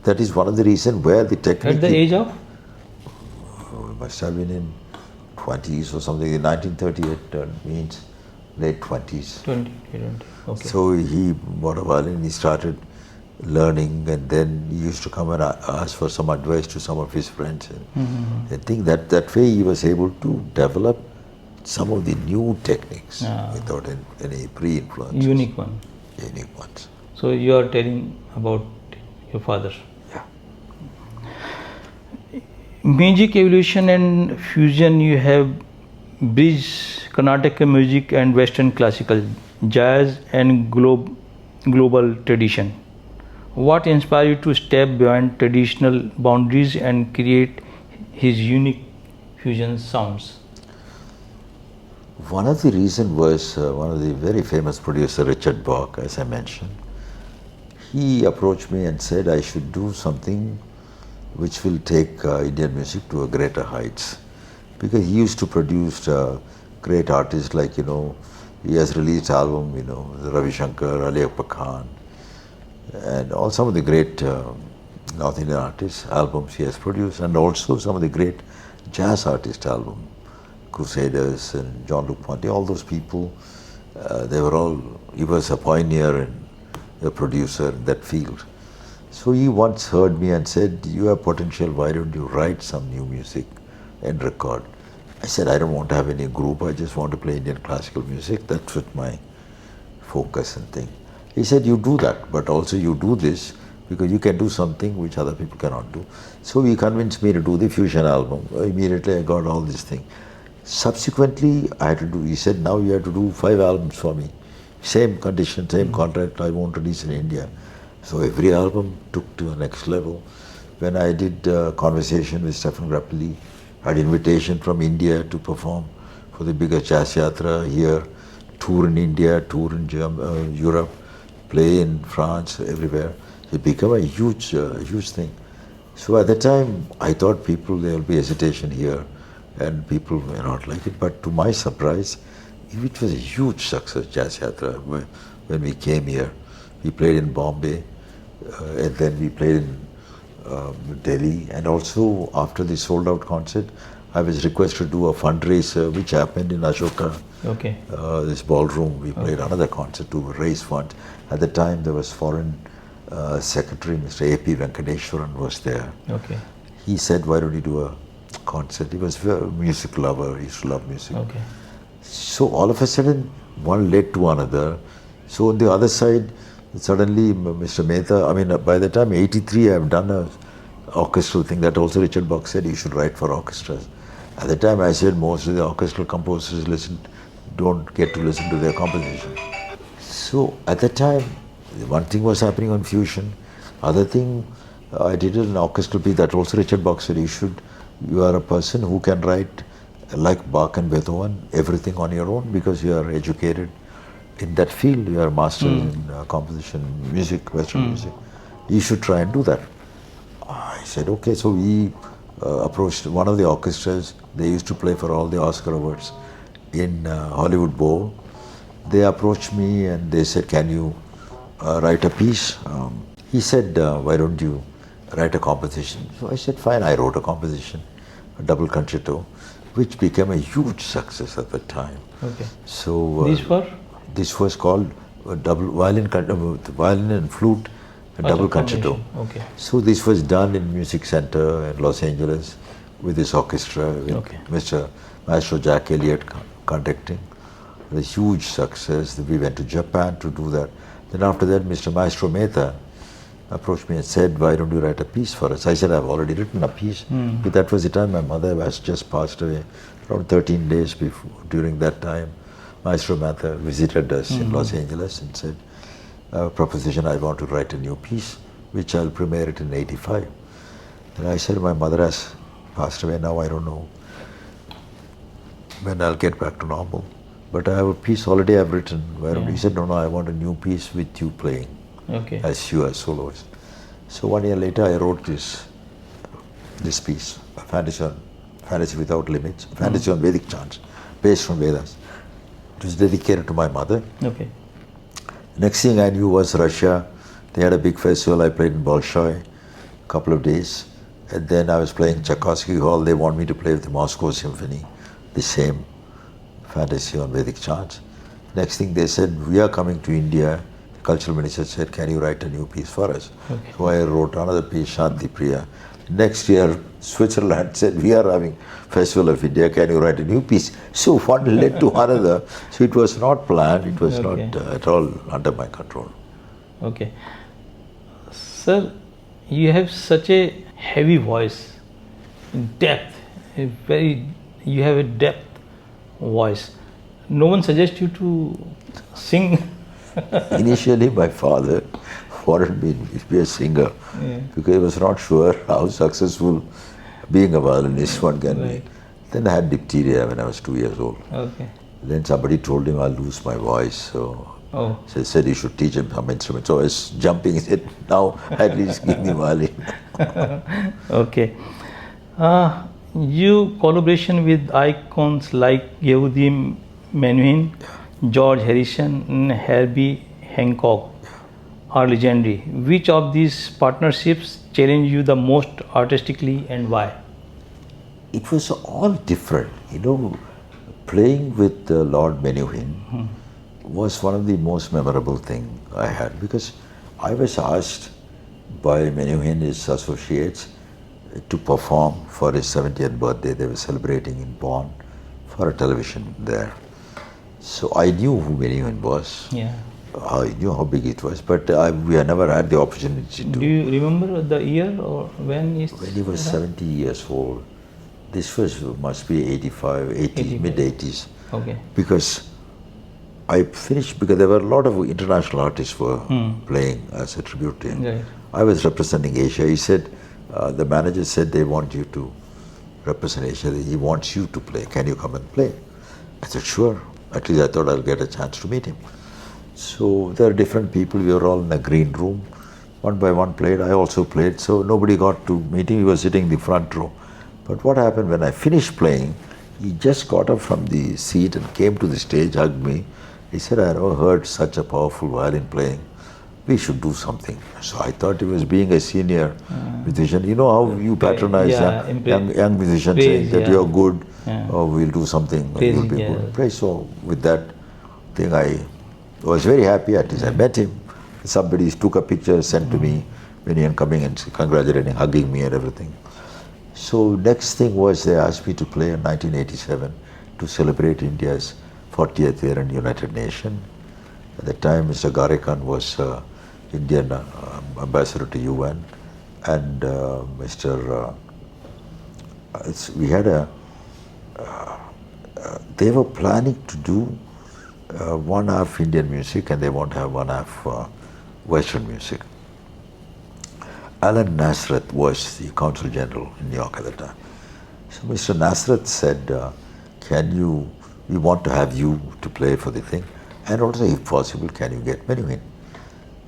That is one of the reasons where the technique... At the age of? Must have been in 20s or something. In 1938 means late 20s. 20. Okay. So he bought a violin, he started learning, and then he used to come and ask for some advice to some of his friends. And I think that way he was able to develop some of the new techniques without any pre-influence. Unique one. Unique ones. So you are telling about your father. Yeah. Music evolution and fusion, you have bridged Karnataka music and Western classical, jazz and global tradition. What inspired you to step beyond traditional boundaries and create his unique fusion sounds? One of the reasons was one of the very famous producer, Richard Bach, as I mentioned. He approached me and said I should do something which will take Indian music to a greater heights. Because he used to produce great artists like, he has released album, Ravi Shankar, Ali Akbar Khan, and all some of the great North Indian artists' albums he has produced, and also some of the great jazz artist album, Crusaders and John-Luc Ponty, all those people, he was a pioneer and a producer in that field. So he once heard me and said, you have potential, why don't you write some new music and record? I said, I don't want to have any group, I just want to play Indian classical music, that's what my focus and thing. He said, you do that, but also you do this because you can do something which other people cannot do. So he convinced me to do the fusion album. Immediately I got all this thing. Subsequently, he said, now you have to do 5 albums for me. Same condition, same contract, I won't release in India. So every album took to the next level. When I did conversation with Stefan Grappelli, I had invitation from India to perform for the biggest jazz yatra here, tour in India, tour in Europe, play in France, everywhere. It became a huge thing. So at that time, I thought there will be hesitation here and people may not like it. But to my surprise, it was a huge success, Jazz Yatra, when we came here. We played in Bombay, and then we played in Delhi. And also, after the sold-out concert, I was requested to do a fundraiser, which happened in Ashoka. This ballroom. We played another concert to raise funds. At the time, there was Foreign Secretary, Mr. A.P. Venkateshwaran was there. He said, why don't you do a concert? He was a music lover. He used to love music. So all of a sudden, one led to another. So on the other side, suddenly Mr. Mehta, by the time 83, I have done a orchestral thing. That also Richard Bach said you should write for orchestras. At the time I said most of the orchestral composers don't get to listen to their composition. So at that time, one thing was happening on fusion. Other thing, I did an orchestral piece that also Richard Bach said, you are a person who can write like Bach and Beethoven, everything on your own because you are educated in that field, you are masters in composition, music, Western music. You should try and do that. I said, okay, so we approached one of the orchestras. They used to play for all the Oscar awards in Hollywood Bowl. They approached me and they said, can you write a piece? He said, why don't you write a composition? So I said, fine, I wrote a composition, a double concerto, which became a huge success at the time. Okay. So This was called double violin and flute, a double concerto. Okay. So this was done in Music Center in Los Angeles with this orchestra, with Mr. Maestro Jack Elliott conducting. It was a huge success. We went to Japan to do that. Then after that, Mr. Maestro Mehta approached me and said, why don't you write a piece for us? I said, I've already written a piece. But that was the time my mother was just passed away, around 13 days before. During that time, Maestro Mehta visited us in Los Angeles and said, proposition, I want to write a new piece, which I'll premiere it in '85. And I said, my mother has passed away now, I don't know when I'll get back to normal. But I have a piece already I've written. Where he said, no, I want a new piece with you playing as you as soloist. So 1 year later, I wrote this piece, Fantasy Without Limits, Fantasy on Vedic chants, based on Vedas. It was dedicated to my mother. Okay. Next thing I knew was Russia. They had a big festival. I played in Bolshoi a couple of days. And then I was playing Tchaikovsky Hall. They want me to play with the Moscow Symphony, the same Fantasy on Vedic chants. Next thing they said, we are coming to India. The cultural minister said, can you write a new piece for us? Okay. So I wrote another piece, Shanti Priya. Next year, Switzerland said, we are having Festival of India, can you write a new piece? So one led to another. So it was not planned, it was not at all under my control. Okay. Sir, you have such a heavy voice, depth, you have a depth voice. No one suggests you to sing? Initially, my father wanted me to be a singer because he was not sure how successful being a violinist one can be. Then I had diphtheria when I was 2 years old. Okay. Then somebody told him I'll lose my voice, so he said he should teach him some instrument. So I was jumping, he said, now at least give me violin. Okay. You collaboration with icons like Yehudi Menuhin, George Harrison and Herbie Hancock are legendary. Which of these partnerships challenge you the most artistically and why? It was all different. You know, playing with Lord Menuhin was one of the most memorable things I had because I was asked by Menuhin, his associates, to perform for his 70th birthday. They were celebrating in Bonn for a television there. So I knew who Menuhin was. Yeah. I knew how big it was, but we had never had the opportunity to. Do you remember the year or when he was 70 years old. This must be 85, 80, mid-80s. Okay. Because I finished, because there were a lot of international artists were playing as a tribute to him. Right. I was representing Asia. He said, the manager said they want you to represent Asia. He wants you to play. Can you come and play? I said, sure. At least I thought I'll get a chance to meet him. So there are different people. We were all in a green room. One by one played. I also played. So nobody got to meet him. He was sitting in the front row. But what happened when I finished playing, he just got up from the seat and came to the stage, hugged me. He said, I never heard such a powerful violin playing. We should do something. So I thought he was being a senior musician. You know how you patronize young musicians, saying that you're good, or we'll do something, you'll be good. Praise. So with that thing, I was very happy. At least I met him. Somebody took a picture, sent to me, when he was coming and congratulating, hugging me and everything. So next thing was they asked me to play in 1987 to celebrate India's 40th year in United Nations. At the time, Mr. Garekan was Indian ambassador to UN, and we had they were planning to do 1/2 Indian music and they won't have 1/2 Western music. Alan Nasreth was the Consul General in New York at the time. So Mr. Nasreth said, we want to have you to play for the thing, and also if possible, can you get Menu in?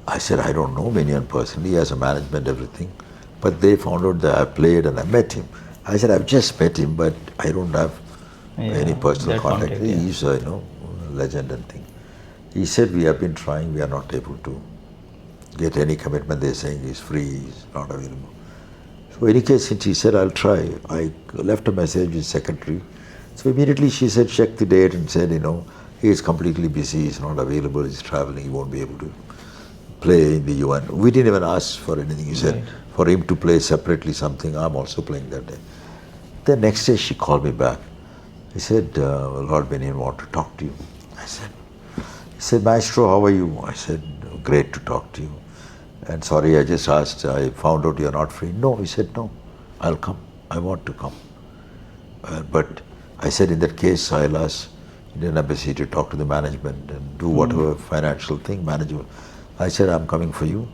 I said, I don't know Menu personally, he has a management, everything, but they found out that I played and I met him. I said, I've just met him, but I don't have any personal contact. He's a legend and thing. He said, we have been trying, we are not able to get any commitment. They're saying he's free, he's not available. So in any case, since he said, I'll try, I left a message with secretary. So immediately she said, check the date and said, he is completely busy, he's not available, he's traveling, he won't be able to play in the UN. We didn't even ask for anything. He said, for him to play separately something, I'm also playing that day. The next day she called me back. He said, Lord Benin want to talk to you. He said, Maestro, how are you? I said, great to talk to you. And sorry, I just asked, I found out you're not free. No, he said, no, I'll come. I want to come. But I said, in that case, I'll ask Indian Embassy to talk to the management and do whatever financial thing, manageable. I said, I'm coming for you.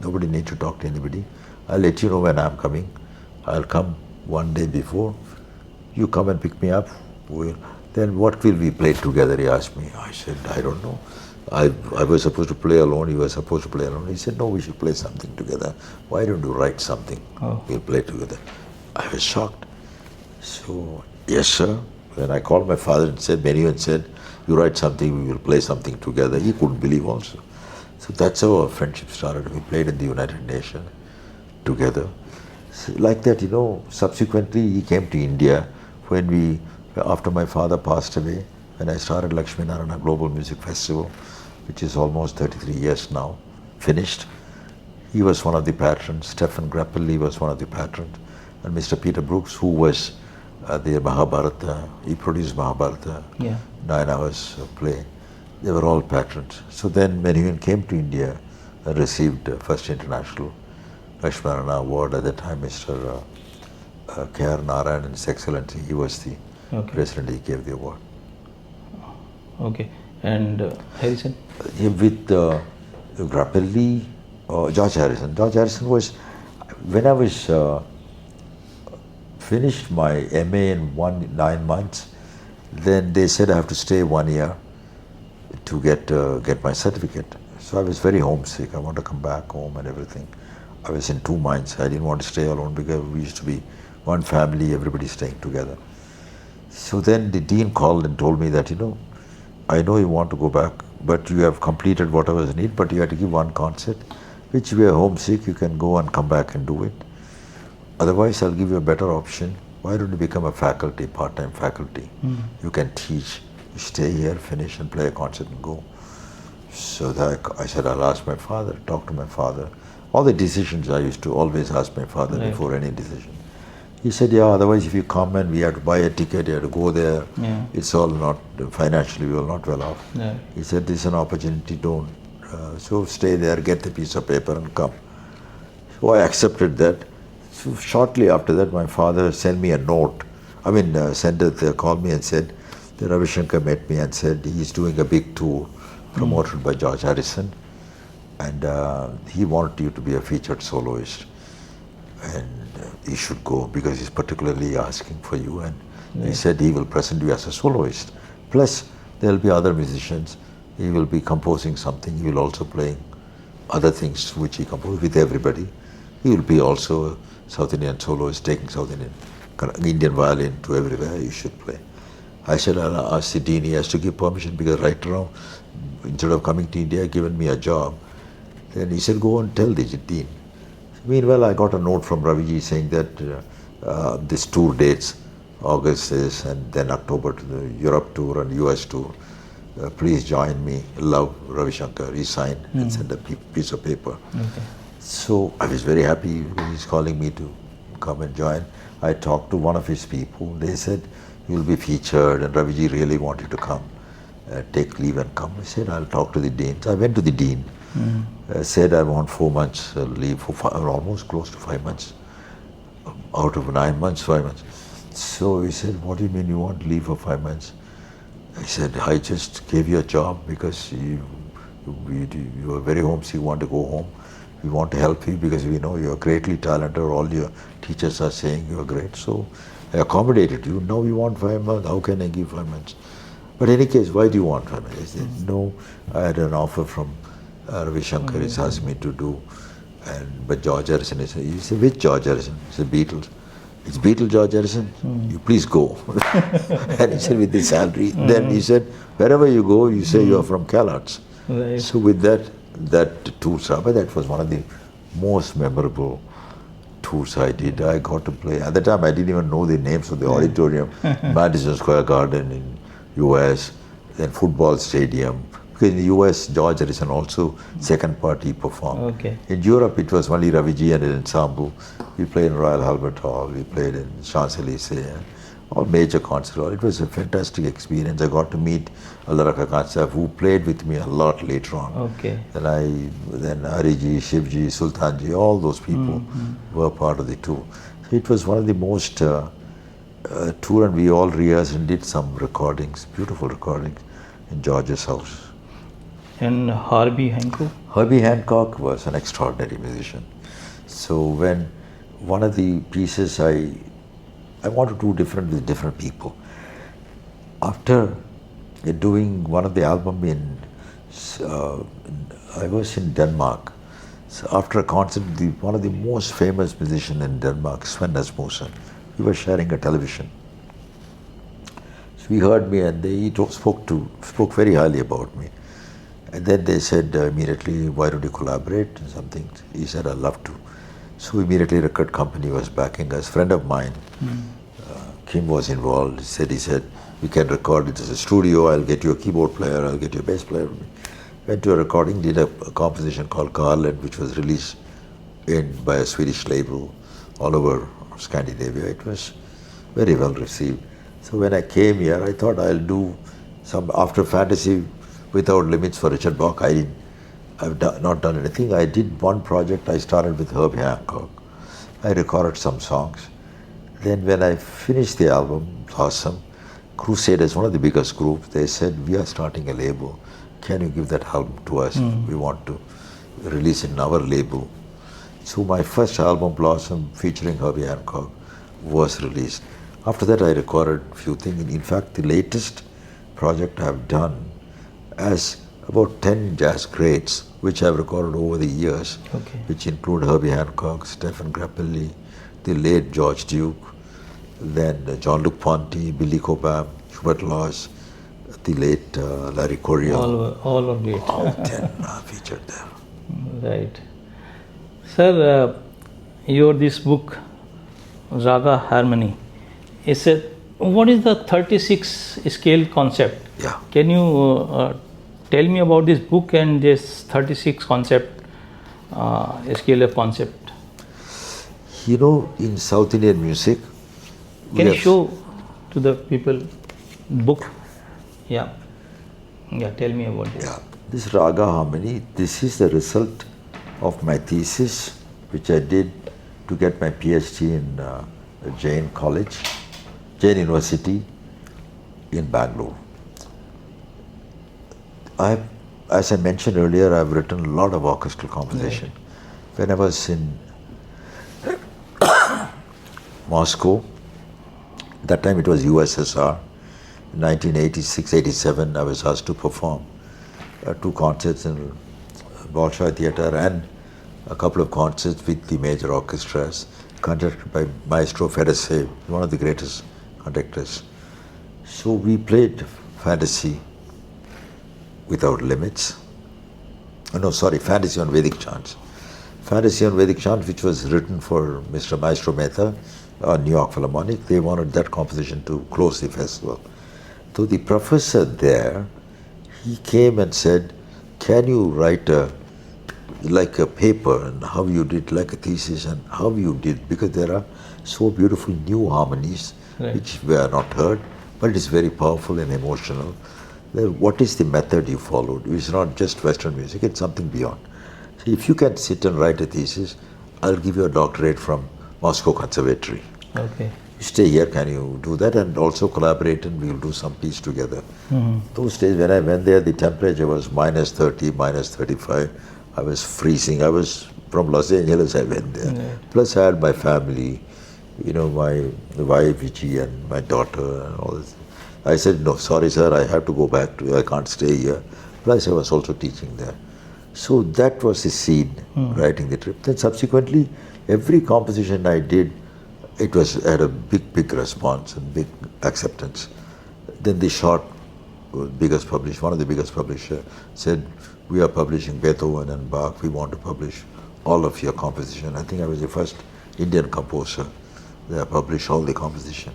Nobody needs to talk to anybody. I'll let you know when I'm coming. I'll come one day before. You come and pick me up. Then what will we play together, he asked me. I said, I don't know. I was supposed to play alone, he was supposed to play alone. He said, no, we should play something together. Why don't you write something? We'll play together. I was shocked. So, yes, sir. When I called my father and said, Menu and said, you write something, we will play something together. He couldn't believe also. So that's how our friendship started. We played in the United Nations together. So like that, subsequently he came to India after my father passed away, when I started Lakshmi Narayana Global Music Festival, which is almost 33 years now, finished. He was one of the patrons. Stephen Grappelli was one of the patrons. And Mr. Peter Brooks, who was the Mahabharata, he produced Mahabharata, 9 hours play. They were all patrons. So then when he came to India, I received first international Lakshmi Narayana award. At that time, Mr. K.R. Narayan, His Excellency, he was the president, he gave the award. Okay. And Harrison? With Grappelli, George Harrison. George Harrison was, when I was finished my MA in 9 months, then they said I have to stay 1 year to get my certificate. So I was very homesick. I want to come back home and everything. I was in 2 minds. I didn't want to stay alone because we used to be one family, everybody staying together. So then the dean called and told me that, I know you want to go back, but you have completed whatever is needed, but you have to give one concert, which we are homesick, you can go and come back and do it. Otherwise, I'll give you a better option. Why don't you become a faculty, part-time faculty? You can teach, you stay here, finish and play a concert and go. So that I said, I'll ask my father, talk to my father. All the decisions I used to always ask my father before any decision. He said, yeah, otherwise if you come and we have to buy a ticket, you have to go there, it's all not, financially we are not well off. He said, this is an opportunity, don't. So stay there, get the piece of paper and come. So I accepted that. So shortly after that, my father sent me a note. Called me and said, that Ravi Shankar met me and said he's doing a big tour promoted by George Harrison. And he wanted you to be a featured soloist. And he should go because he's particularly asking for you, and he said he will present you as a soloist. Plus, there will be other musicians. He will be composing something. He will also play other things which he composed with everybody. He will be also a South Indian soloist, taking South Indian violin to everywhere. You should play. I said, I'll ask the dean. He has to give permission because right now, instead of coming to India, given me a job. Then he said, go and tell the dean. Meanwhile, I got a note from Raviji saying that this tour dates, August is, and then October to the Europe tour and US tour. Please join me. Love, Ravi Shankar. He signed and sent a piece of paper. So I was very happy. He's calling me to come and join. I talked to one of his people. They said, you will be featured, and Raviji really wanted to come. Take leave and come. I said, I'll talk to the dean. So I went to the dean. Said I want 4 months leave, almost close to 5 months. Out of 9 months, 5 months. So he said, what do you mean you want leave for 5 months? I said, I just gave you a job because you are very homesick, you want to go home. We want to help you because we know you're greatly talented. All your teachers are saying you're great. So I accommodated you. Now you want 5 months. How can I give 5 months? But in any case, why do you want 5 months? I said, no, I had an offer from Ravi Shankar. He's asked me to do. But George Harrison, he said, which George Harrison? He said, Beatles. It's Beatles, George Harrison. You please go. And he said, with the salary. Then he said, wherever you go, you say you're from CalArts. Right. So with that tours, that was one of the most memorable tours I did. I got to play. At the time, I didn't even know the names of the auditorium. Madison Square Garden in US, then football stadium. Because in the US, George Harrison also second part he performed. Okay. In Europe, it was only Raviji and an ensemble. We played in Royal Albert Hall. We played in Champs-Élysées. All major concert hall. It was a fantastic experience. I got to meet Allara Kakansa, who played with me a lot later on. Okay. Then Hariji, Shivji, Sultanji, all those people were part of the tour. It was one of the most tour, and we all rehearsed and did some recordings, beautiful recordings in George's house. And Herbie Hancock? Herbie Hancock was an extraordinary musician. So when one of the pieces I want to do different with different people. After doing one of the album I was in Denmark. So after a concert, one of the most famous musicians in Denmark, Sven Asmussen, we were sharing a television. So he heard me and he spoke very highly about me. And then they said immediately, why don't you collaborate and something? He said, I'd love to. So immediately record company was backing us. Friend of mine, Kim was involved. He said, we can record it as a studio. I'll get you a keyboard player. I'll get you a bass player. Went to a recording, did a composition called Garland, which was released by a Swedish label all over Scandinavia. It was very well received. So when I came here, I thought I'll do some after fantasy without limits for Richard Bach. I've not done anything. I did one project. I started with Herbie Hancock. I recorded some songs. Then when I finished the album, Blossom, Crusaders, one of the biggest groups, they said, we are starting a label. Can you give that album to us? We want to release it in our label. So my first album, Blossom, featuring Herbie Hancock, was released. After that, I recorded a few things. In fact, the latest project I've done has about 10 jazz greats, which I've recorded over the years, which include Herbie Hancock, Stephen Grappelli, the late George Duke, then Jean-Luc Ponty, Billy Cobham, Hubert Laws, the late Larry Coryell. All of it. All 10 are featured there. Right. Sir, your this book, Raga Harmony, what is the 36 scale concept? Yeah. Can you tell me about this book and this 36 concept, scale of concept? You know, in South Indian music, can you show to the people book? Yeah. Tell me about this. Yeah. This Raga Harmony, this is the result of my thesis, which I did to get my PhD in Jain University in Bangalore. As I mentioned earlier, I've written a lot of orchestral composition. Right. When I was in Moscow, that time it was USSR, in 1986-87, I was asked to perform 2 concerts in Bolshoi Theatre and a couple of concerts with the major orchestras, conducted by Maestro Fedese, one of the greatest conductors. So we played Fantasy Without Limits. Fantasy on Vedic Chants. Fantasy on Vedic Chants, which was written for Mr. Maestro Mehta on New York Philharmonic. They wanted that composition to close the festival. So the professor there, he came and said, can you write a paper and how you did, like a thesis and how you did, because there are so beautiful new harmonies which were not heard, but it is very powerful and emotional. What is the method you followed? It's not just Western music, it's something beyond. So if you can sit and write a thesis, I'll give you a doctorate from Moscow Conservatory. Okay. You stay here, can you do that? And also collaborate and we'll do some piece together. Those days when I went there, the temperature was -30, -35. I was freezing. I was from Los Angeles, I went there. Yeah. Plus, I had my family, my wife, Vichi, and my daughter, and all this. I said, no, sorry, sir, I have to go back I can't stay here. Plus, I was also teaching there. So that was the scene, writing the trip. Then subsequently, every composition I did, it had a big response and big acceptance. Then the short one of the biggest publisher said, we are publishing Beethoven and Bach, we want to publish all of your composition. I think I was the first Indian composer that published all the composition.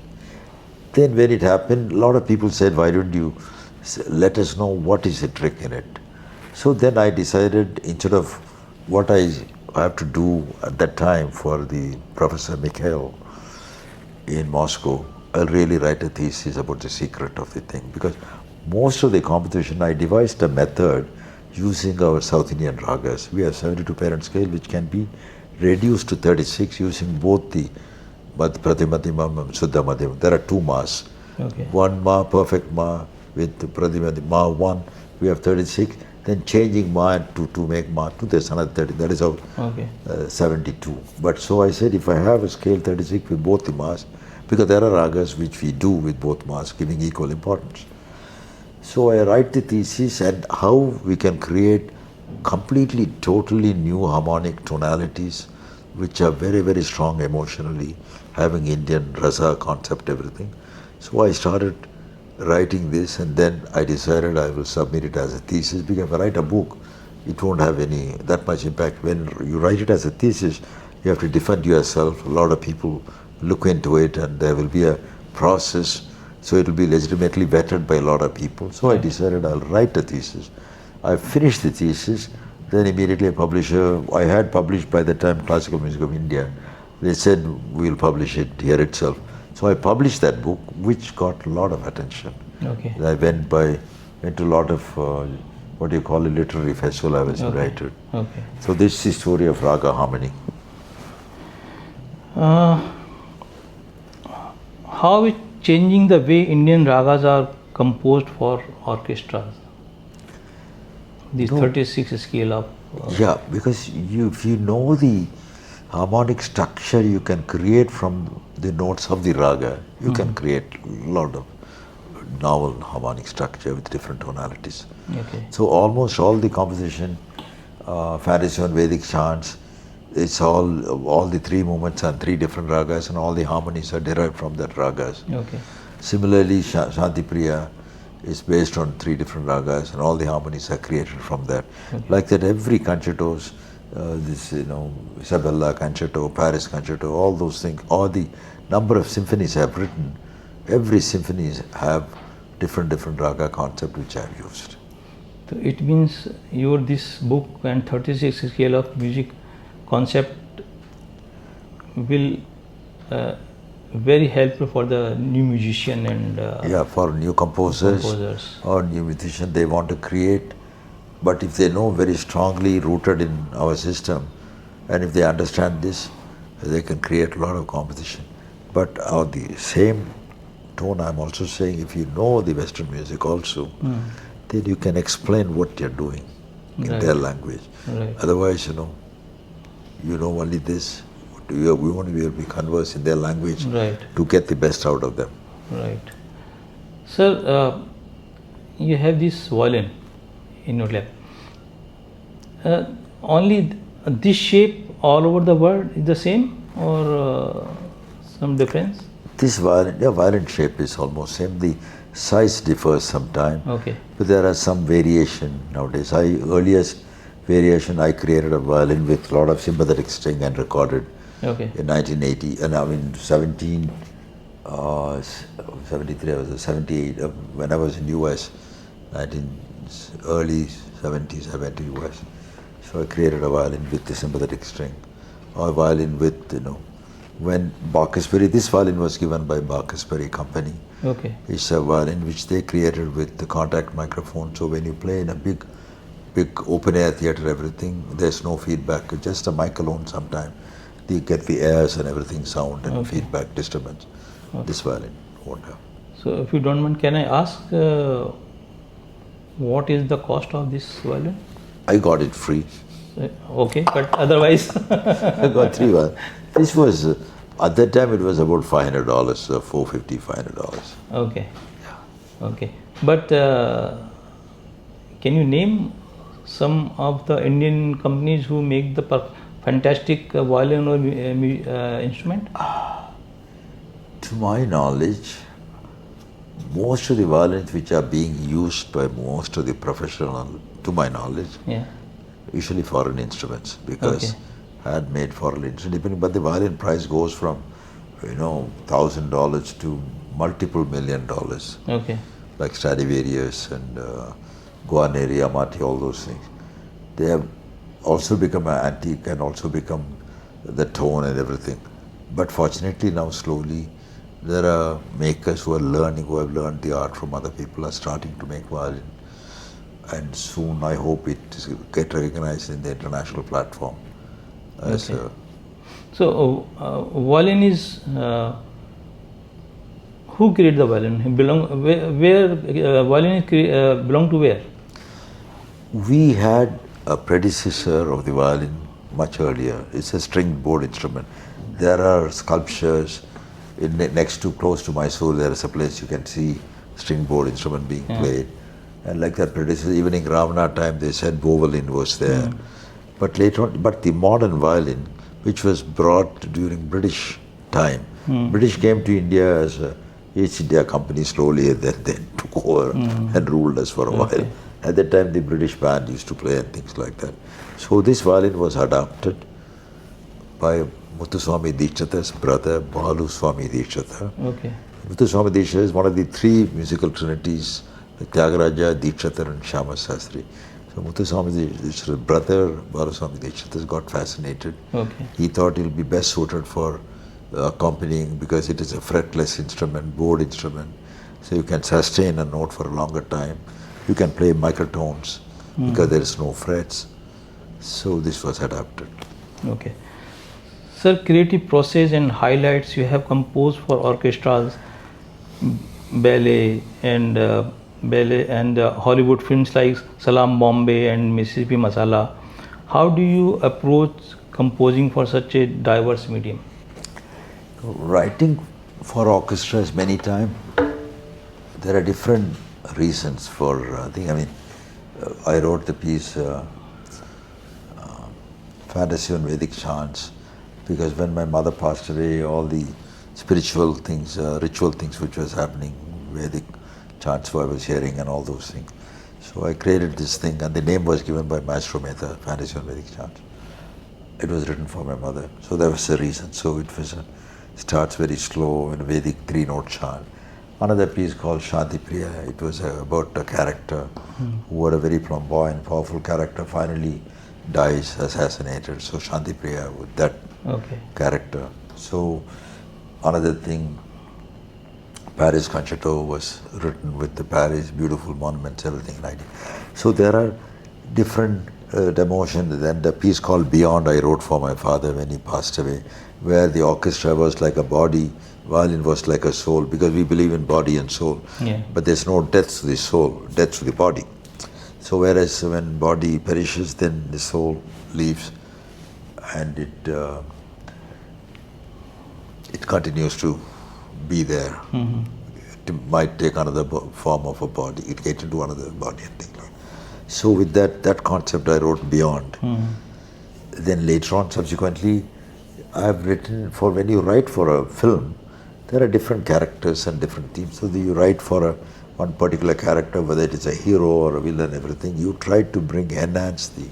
Then when it happened, a lot of people said, why don't you let us know what is the trick in it? So then I decided, instead of what I have to do at that time for the Professor Mikhail in Moscow, I'll really write a thesis about the secret of the thing. Because most of the composition, I devised a method using our South Indian ragas. We have 72 parent scale, which can be reduced to 36 using both the Pratimadhimam and Suddha Madhyamam. There are two mas. Okay. One ma, perfect ma, with Pratimadhimam, ma 1, we have 36. Then changing ma to make ma 2, there's another 30. That is how 72. But so I said, if I have a scale 36 with both the mas, because there are ragas which we do with both mas, giving equal importance. So I write the thesis and how we can create completely, totally new harmonic tonalities, which are very strong emotionally, having Indian rasa concept, everything. So I started writing this, and then I decided I will submit it as a thesis, because if I write a book, it won't have that much impact. When you write it as a thesis, you have to defend yourself. A lot of people look into it, and there will be a process, so it will be legitimately vetted by a lot of people. So I decided I'll write a thesis. I finished the thesis, then immediately a publisher, I had published by the time Classical Music of India, they said we'll publish it here itself. So I published that book, which got a lot of attention. Okay. I went to a lot of, what do you call a literary festival I was invited. Okay. So this is the story of Raga Harmony. How is changing the way Indian ragas are composed for orchestras? This 36 scale of... Yeah, because if you know the harmonic structure you can create from the notes of the raga, you can create a lot of novel harmonic structure with different tonalities. Okay. So almost all the composition, fantasy and Vedic chants, it's all the three movements and three different ragas, and all the harmonies are derived from that ragas. Okay. Similarly, Shanti Priya is based on three different ragas, and all the harmonies are created from that. Okay. Like that, every concertos, Isabella concerto, Paris concerto, all those things, all the number of symphonies I have written, every symphonies have different raga concept which I have used. So it means this book and 36 scale of music concept will very helpful for the new musician and for new composers or new musicians, they want to create. But if they know very strongly rooted in our system, and if they understand this, they can create a lot of composition. But on the same tone, I'm also saying, if you know the Western music also, then you can explain what you're doing in their language. Right. Otherwise, you know only this. We want to be able to converse in their language to get the best out of them. Right. Sir, you have this violin in your lap. Only this shape all over the world is the same, or some difference? This violin shape is almost same. The size differs sometimes. Okay. But there are some variation nowadays. Earliest variation, I created a violin with a lot of sympathetic string and recorded in 1980, and in 73, I was 78, when I was in US, early 70s, I went to US. So I created a violin with the sympathetic string, or a violin with, when Barkasbury, this violin was given by Barkasbury Company. Okay. It's a violin which they created with the contact microphone. So when you play in a big open air theater, everything, there's no feedback, just a mic alone sometimes. You get the airs and everything, sound and feedback, disturbance. This violin won't have. So if you don't mind, can I ask what is the cost of this violin? I got it free. Okay, but otherwise, I got 3 violins. This was, at that time it was about $500, $450, $500. okay, okay. But can you name some of the Indian companies who make the fantastic violin or instrument? To my knowledge, most of the violins which are being used by most of the professional, to my knowledge, Yeah. usually foreign instruments, because Okay. handmade foreign instruments, depending, but the violin price goes from, $1,000 to multiple $1 million, Okay. like Stradivarius and Guarneri, Amati, all those things. They have also become an antique and also become the tone and everything. But fortunately now slowly there are makers who are learning, who have learned the art from other people, are starting to make violin. And soon I hope it get recognized in the international platform. As Okay. So violin is who created the violin? Belong where violin is belong to where? we had a predecessor of the violin much earlier. It's a string board instrument. There are sculptures next to, close to Mysore. There is a place you can see string board instrument being played. And like that predecessor, even in Ravana time, they said Bovalin was there. But later on, but the modern violin, which was brought during British time, British came to India as a East India Company slowly, and then they took over and ruled us for a while. At that time, the British band used to play and things like that. So this violin was adapted by Muthuswami Dikshita's brother, Balu Swami Dikshita. Okay. Muthuswami Dikshita is one of the 3 musical trinities, like Tyagaraja, Dikshita and Shama Sastri. So Muthuswami Dikshita's brother, Balu Swami Dikshita, got fascinated. Okay. He thought it will be best suited for accompanying, because it is a fretless instrument, board instrument. So you can sustain a note for a longer time. You can play microtones because there is no frets. So this was adapted. Okay. Sir, creative process and highlights you have composed for orchestras, ballet and Hollywood films like Salam Bombay and Mississippi Masala. How do you approach composing for such a diverse medium? Writing for orchestras many times, there are different reasons for I wrote the piece Fantasy on Vedic Chants, because when my mother passed away, all the spiritual things, ritual things which was happening, Vedic chants I was hearing and all those things. So I created this thing, and the name was given by Maestro Mehta, Fantasy on Vedic Chants. It was written for my mother, so that was the reason. So it was starts very slow and Vedic 3-note chant. Another piece called Shanti Priya, it was about a character who had a very flamboyant, powerful character, finally dies, assassinated. So Shanti Priya with that character. So another thing, Paris Concerto was written with the Paris, beautiful monuments, everything like that. So there are different emotions. Then the piece called Beyond I wrote for my father when he passed away, where the orchestra was like a body, violin was like a soul, because we believe in body and soul. Yeah. But there's no death to the soul, death to the body. So whereas when body perishes, then the soul leaves, and it continues to be there. It might take another form of a body, it gets into another body and things like that. So with that concept I wrote Beyond. Then later on, subsequently, I have written for, when you write for a film, there are different characters and different themes. So you write for one particular character, whether it is a hero or a villain, everything, you try to enhance the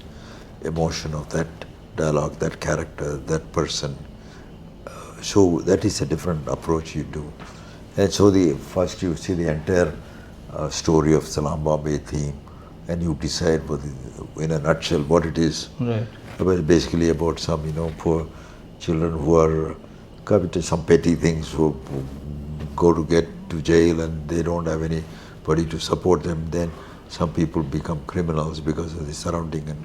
emotion of that dialogue, that character, that person. So that is a different approach you do. And so first you see the entire story of Salam Bombay theme, and you decide in a nutshell what it is. Right. It was basically about some, poor children who are committed some petty things, who go to get to jail and they don't have anybody to support them. Then some people become criminals because of the surrounding, and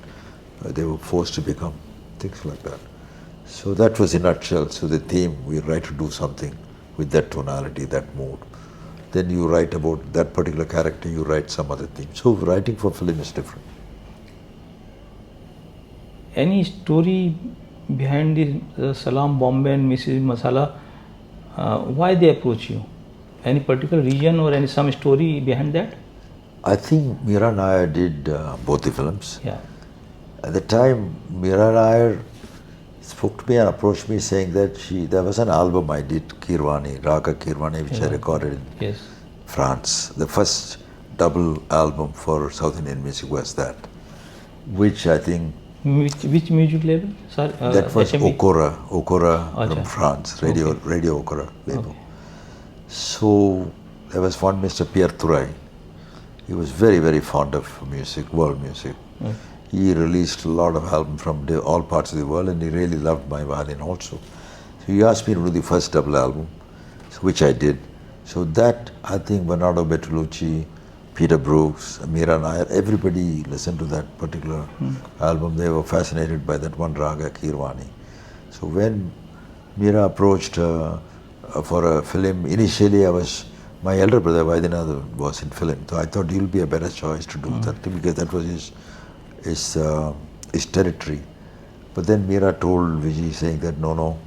they were forced to become things like that. So that was in a nutshell. So the theme, we try to do something with that tonality, that mood. Then you write about that particular character, you write some other theme. So writing for film is different. any story behind the Salam Bombay and Mrs. Masala? Why they approach you? Any particular reason or any some story behind that? I think Meera Nair did both the films. Yeah. At the time, Meera Nair spoke to me and approached me saying that there was an album I did, Kirwani, Raga Kirwani, which I recorded in Yes. France. The first double album for South Indian music was that, which I think Which music label? Sir, that was HMV? Okora from Acha. France, Radio Okora label. Okay. So there was one Mr. Pierre Turay. He was very, very fond of music, world music. Okay. He released a lot of albums from all parts of the world, and he really loved my violin also. So he asked me to do the first double album, which I did. So that, I think Bernardo Bertolucci, Peter Brooks, Meera Nair, everybody listened to that particular album. They were fascinated by that one Raga Kirwani. So when Meera approached for a film, initially my elder brother Vaidyanathan was in film, so I thought he'll be a better choice to do that, because that was his territory. But then Meera told Vijay, saying that no,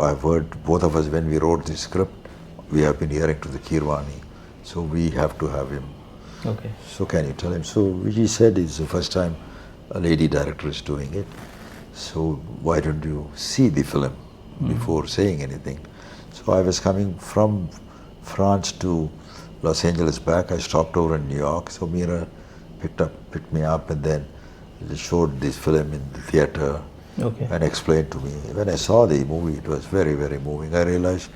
I've heard, both of us when we wrote the script, we have been hearing to the Kirwani, so we have to have him. Okay. So can you tell him? So Vijay said it's the first time a lady director is doing it, so why don't you see the film before saying anything? So I was coming from France to Los Angeles back. I stopped over in New York. So Meera picked me up, and then they showed this film in the theater. Okay. And explained to me. When I saw the movie, it was very, very moving. I realized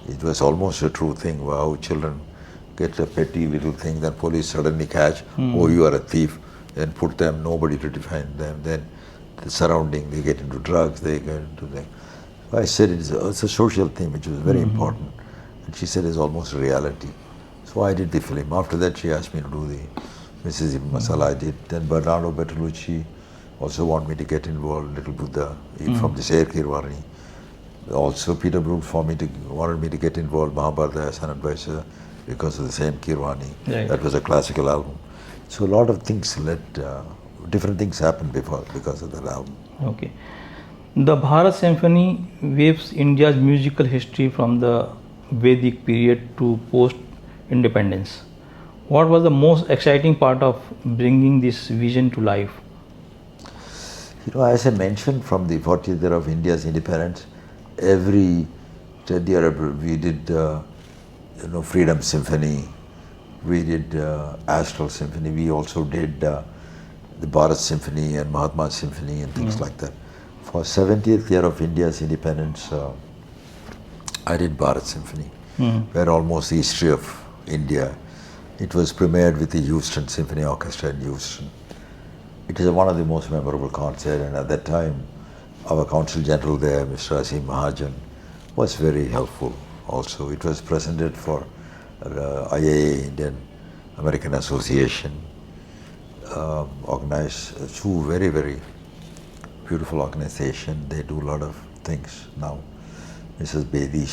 it was almost a true thing. Wow, children get a petty little thing, then police suddenly catch, oh, you are a thief, then put them, nobody to defend them. Then the surrounding, they get into drugs, they get into things. I said it's a social theme, which was very important. And she said it's almost a reality. So I did the film. After that, she asked me to do the Mrs. Masala. I did. Then Bernardo Bertolucci also wanted me to get involved, Little Buddha, from the Sher Kirwani. Also, Peter Brooks wanted me to get involved, Mahabharata as an advisor, because of the same Kirwani. Right. That was a classical album. So a lot of things different things happened because of that album. Okay. The Bharat Symphony weaves India's musical history from the Vedic period to post-independence. What was the most exciting part of bringing this vision to life? As I mentioned, from the 40th year of India's independence, every 10th year we did, Freedom Symphony, we did Astral Symphony, we also did the Bharat Symphony and Mahatma Symphony and things like that. For 70th year of India's independence, I did Bharat Symphony, where almost the history of India. It was premiered with the Houston Symphony Orchestra in Houston. It is one of the most memorable concerts, and at that time, our Consul General there, Mr. Asim Mahajan, was very helpful also. It was presented for IAA, Indian American Association, organized through very, very beautiful organization. They do a lot of things now. Mrs. Bedi,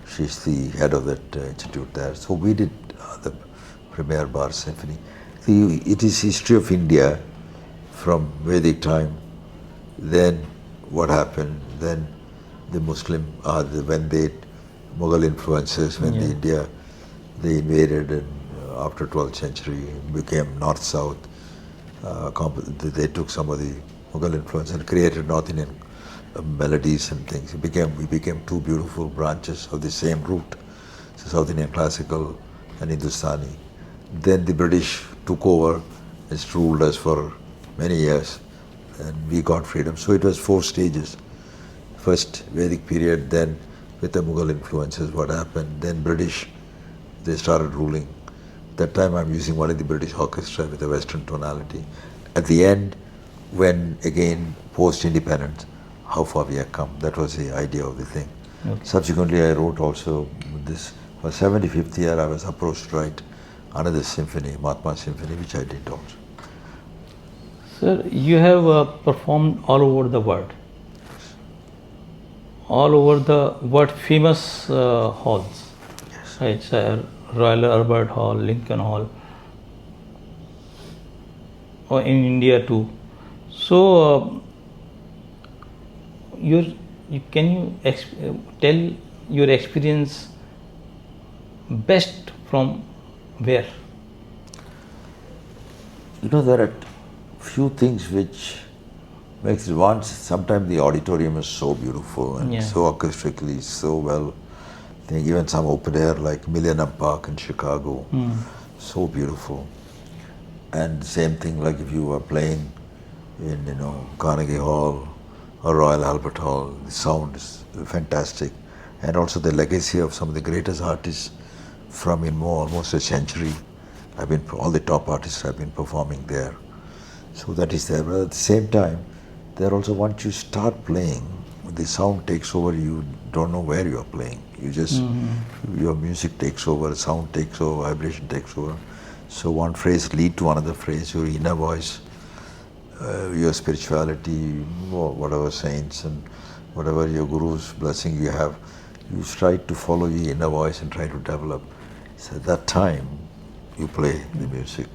she's the head of that institute there. So we did the premier Bharat Symphony. It is history of India from Vedic time. Then what happened? Then the Muslim, when they Mughal influences, when the India they invaded, and after 12th century became north-south. They took some of the Mughal influence and created North Indian melodies and things. We became two beautiful branches of the same root, so South Indian classical and Hindustani. Then the British took over and ruled us for many years, and we got freedom. So it was 4 stages. First Vedic period, then with the Mughal influences, what happened, then British, they started ruling. That time I'm using one of the British orchestra with a Western tonality. At the end, when again post-independence, how far we have come. That was the idea of the thing. Okay. Subsequently, I wrote also this, for 75th year, I was approached to write another symphony, Mahatma Symphony, which I did also. Sir, you have performed all over the world. All over the world, famous halls. Yes. Right, sir. Royal Albert Hall, Lincoln Hall. or in India too. So, can you tell your experience best from where? You know, there are few things which makes it once. Sometimes the auditorium is so beautiful and Yeah. so acoustically so well. I think even some open air like Millennium Park in Chicago, so beautiful. And same thing like if you were playing in Carnegie Hall or Royal Albert Hall, the sound is fantastic, and also the legacy of some of the greatest artists from almost a century. All the top artists have been performing there. So that is there. But at the same time, there also once you start playing, the sound takes over. You don't know where you are playing. You just your music takes over, sound takes over, vibration takes over. So one phrase lead to another phrase. Your inner voice, your spirituality, whatever saints and whatever your guru's blessing you have, you try to follow your inner voice and try to develop. So at that time, you play the music.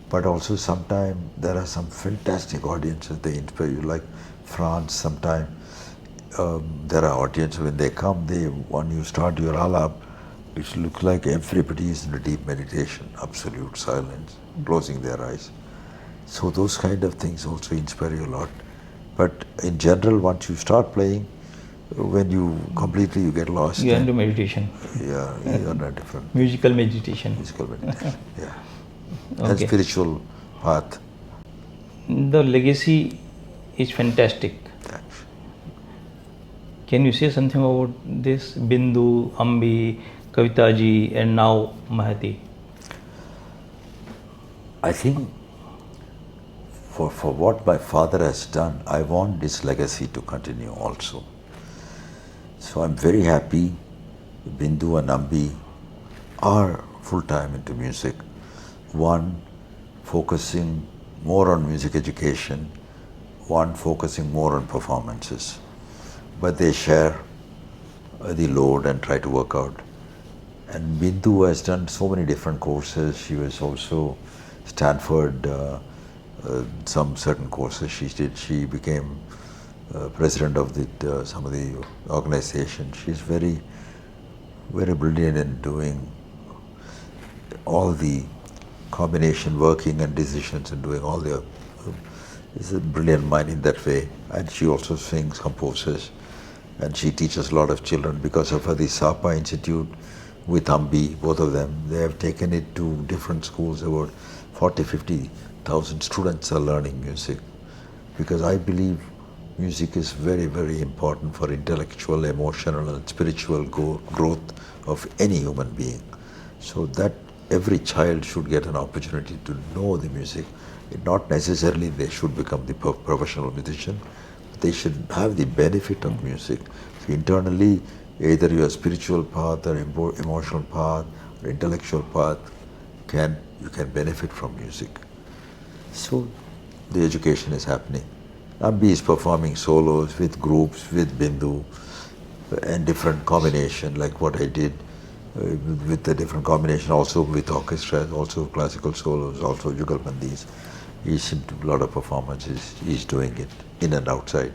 But also sometimes there are some fantastic audiences, they inspire you, like France sometimes. There are audiences when they come, when you start your alap, it looks like everybody is in a deep meditation, absolute silence, closing their eyes. So those kind of things also inspire you a lot. But in general, once you start playing, when you get lost. You enter meditation. Yeah, you're not different. Musical meditation. Musical meditation, yeah. Okay. And spiritual path. The legacy is fantastic. Thanks. Can you say something about this? Bindu, Ambi, Kavitaji, and now Mahati. I think for what my father has done, I want this legacy to continue also. So I'm very happy Bindu and Ambi are full-time into music. One focusing more on music education, one focusing more on performances. But they share the load and try to work out. And Bindu has done so many different courses. She was also Stanford, some certain courses she did. She became president of some of the organization. She's very, very brilliant in doing all the combination working and decisions and doing all the. Is a brilliant mind in that way. And she also sings, composes, and she teaches a lot of children because of her the Sapa Institute with Ambi, both of them. They have taken it to different schools. About 40,000-50,000 students are learning music, because I believe music is very, very important for intellectual, emotional and spiritual growth of any human being. So that every child should get an opportunity to know the music. Not necessarily they should become the professional musician, but they should have the benefit of music. So internally, either your spiritual path or emotional path or intellectual path, you can benefit from music. So the education is happening. Ambi is performing solos with groups, with Bindu, and different combination like what I did with the different combination, also with orchestras, also classical solos, also jugalbandis. He's into a lot of performances. He's doing it in and outside.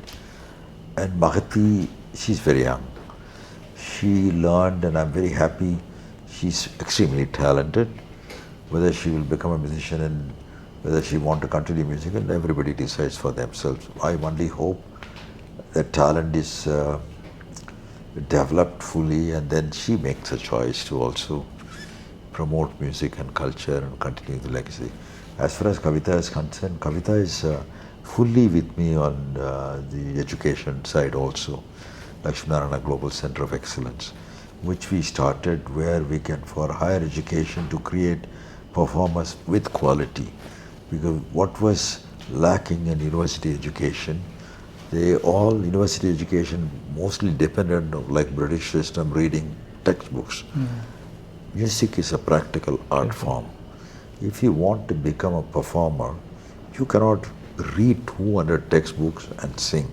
And Mahati, she's very young. She learned, and I'm very happy. She's extremely talented. Whether she will become a musician and whether she want to continue music, and everybody decides for themselves. I only hope that talent is developed fully, and then she makes a choice to also promote music and culture and continue the legacy. As far as Kavita is concerned, Kavita is fully with me on the education side also. Lakshminarayana Global Center of Excellence, which we started where we can, for higher education, to create performers with quality. Because what was lacking in university education, university education mostly dependent on, like British system, reading textbooks. Music is a practical art form. If you want to become a performer, you cannot read 200 textbooks and sing.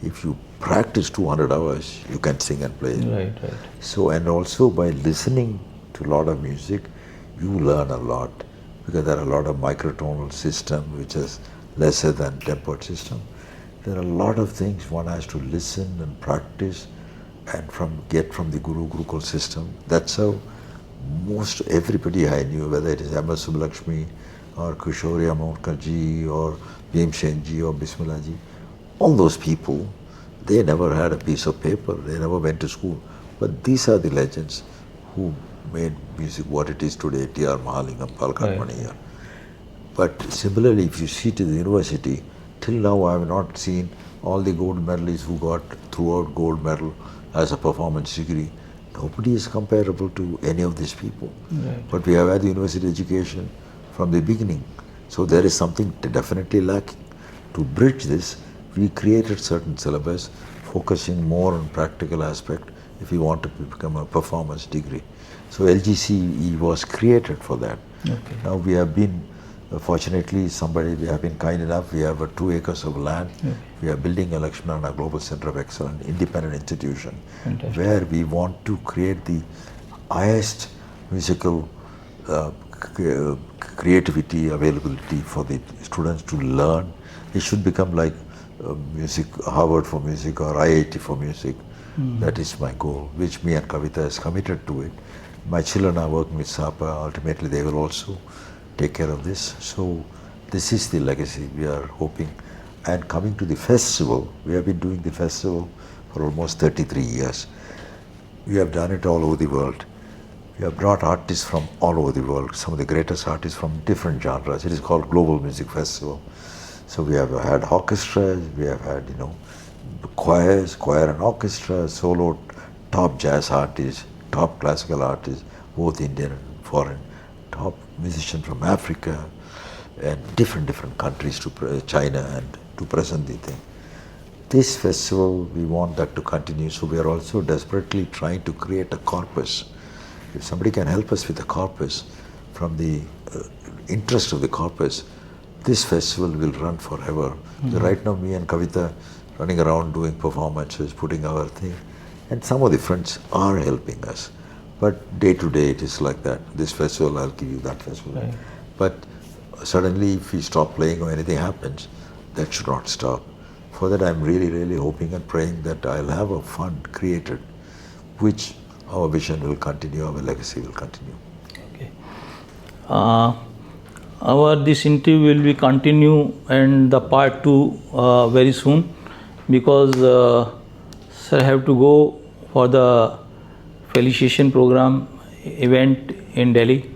If you practice 200 hours, you can sing and play. Right. So, and also by listening to a lot of music, you learn a lot. because there are a lot of microtonal system which is lesser than tempered system. There are a lot of things one has to listen and practice and get from the Gurukul system. That's how most everybody I knew, whether it is M.S. Subbulakshmi or Kishori Amorkarji or Bhimsenji or Bismillahji, all those people, they never had a piece of paper, they never went to school. But these are the legends who made music what it is today, T.R. Mahalingam, Palkat Maniya. But similarly, if you see to the university, till now I have not seen all the gold medalists who got throughout gold medal as a performance degree. Nobody is comparable to any of these people. Right. But we have had the university education from the beginning. So there is something definitely lacking. To bridge this, we created certain syllabus focusing more on practical aspect if you want to become a performance degree. So LGCE was created for that. Okay. Now we have been, fortunately, we have been kind enough, we have 2 acres of land. Okay. We are building a Lakshmana Global Center of Excellence, independent institution, Fantastic. where we want to create the highest musical creativity, availability for the students to learn. It should become like music, Harvard for music or IIT for music. That is my goal, which me and Kavita is committed to it. My children are working with SAPA. Ultimately, they will also take care of this. So this is the legacy we are hoping. And coming to the festival, we have been doing the festival for almost 33 years. We have done it all over the world. We have brought artists from all over the world, some of the greatest artists from different genres. It is called Global Music Festival. So we have had orchestras, we have had, choirs, choir and orchestra, solo, top jazz artists, top classical artists, both Indian and foreign, top musicians from Africa and different countries to China and to present the thing. This festival, we want that to continue, so we are also desperately trying to create a corpus. If somebody can help us with the corpus, from the interest of the corpus, this festival will run forever. So right now, me and Kavita running around doing performances, putting our thing, and some of the friends are helping us. But day to day, it is like that. This festival, I'll give you that festival. Right. But suddenly, if we stop playing or anything happens, that should not stop. For that, I'm really hoping and praying that I'll have a fund created, which our vision will continue, our legacy will continue. Okay. This interview will be continue and the part 2 very soon, because sir have to go for the felicitation program event in Delhi.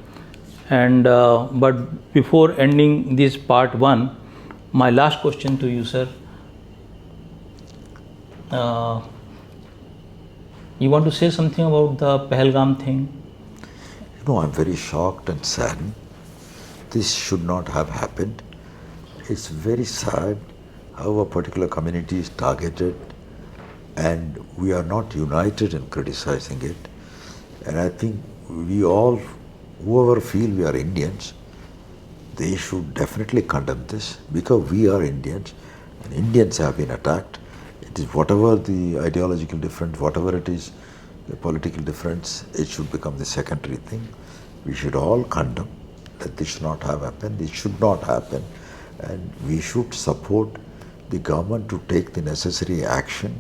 And but before ending this part 1, my last question to you, sir. You want to say something about the Pahalgam thing? I'm very shocked and saddened. This should not have happened. It's very sad how a particular community is targeted and we are not united in criticizing it. And I think we all, whoever feel we are Indians, they should definitely condemn this, because we are Indians and Indians have been attacked. It is whatever the ideological difference, whatever it is, the political difference, it should become the secondary thing. We should all condemn that this should not have happened, this should not happen, and we should support the government to take the necessary action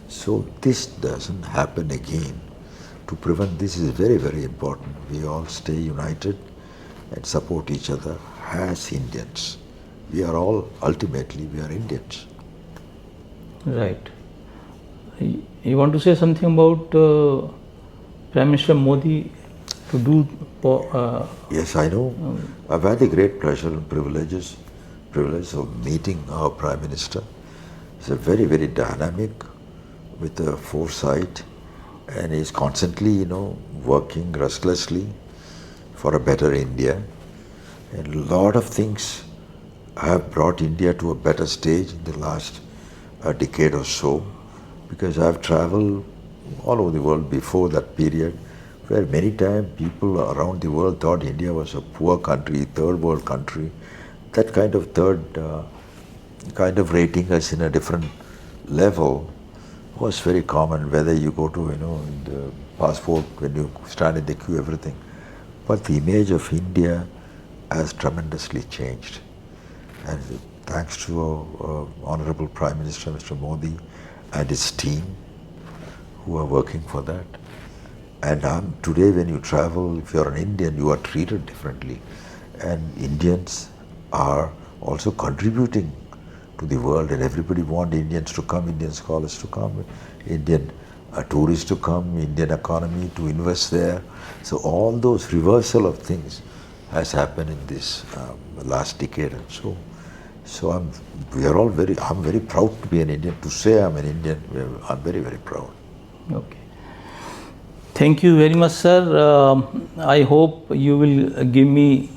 so this doesn't happen again. To prevent this is very important. We all stay united and support each other as Indians. We are all, ultimately, we are Indians. Right. You want to say something about Prime Minister Modi to do? Yes, I know. I've had the great pleasure and privilege of meeting our Prime Minister. He's a very dynamic, with a foresight, and he's constantly, working restlessly for a better India. And a lot of things have brought India to a better stage in the last decade or so, because I've traveled all over the world before that period, where many times people around the world thought India was a poor country, third world country. That kind of rating us in a different level was very common, whether you go to, in the passport, when you stand in the queue, everything. But the image of India has tremendously changed. And thanks to our Honorable Prime Minister, Mr. Modi, and his team, who are working for that. And today when you travel, if you're an Indian, you are treated differently. And Indians are also contributing to the world, and everybody wants Indians to come, Indian scholars to come, Indian tourists to come, Indian economy to invest there. So all those reversal of things has happened in this last decade and so. So I'm very proud to be an Indian. To say I'm an Indian, I'm very, very proud. Okay. Thank you very much, sir. I hope you will give me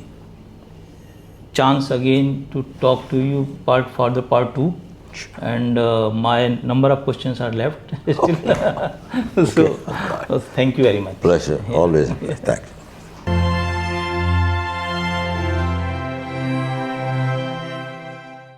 chance again to talk to you for the part 2. And my number of questions are left. So, thank you very much. Pleasure, always. Thank you.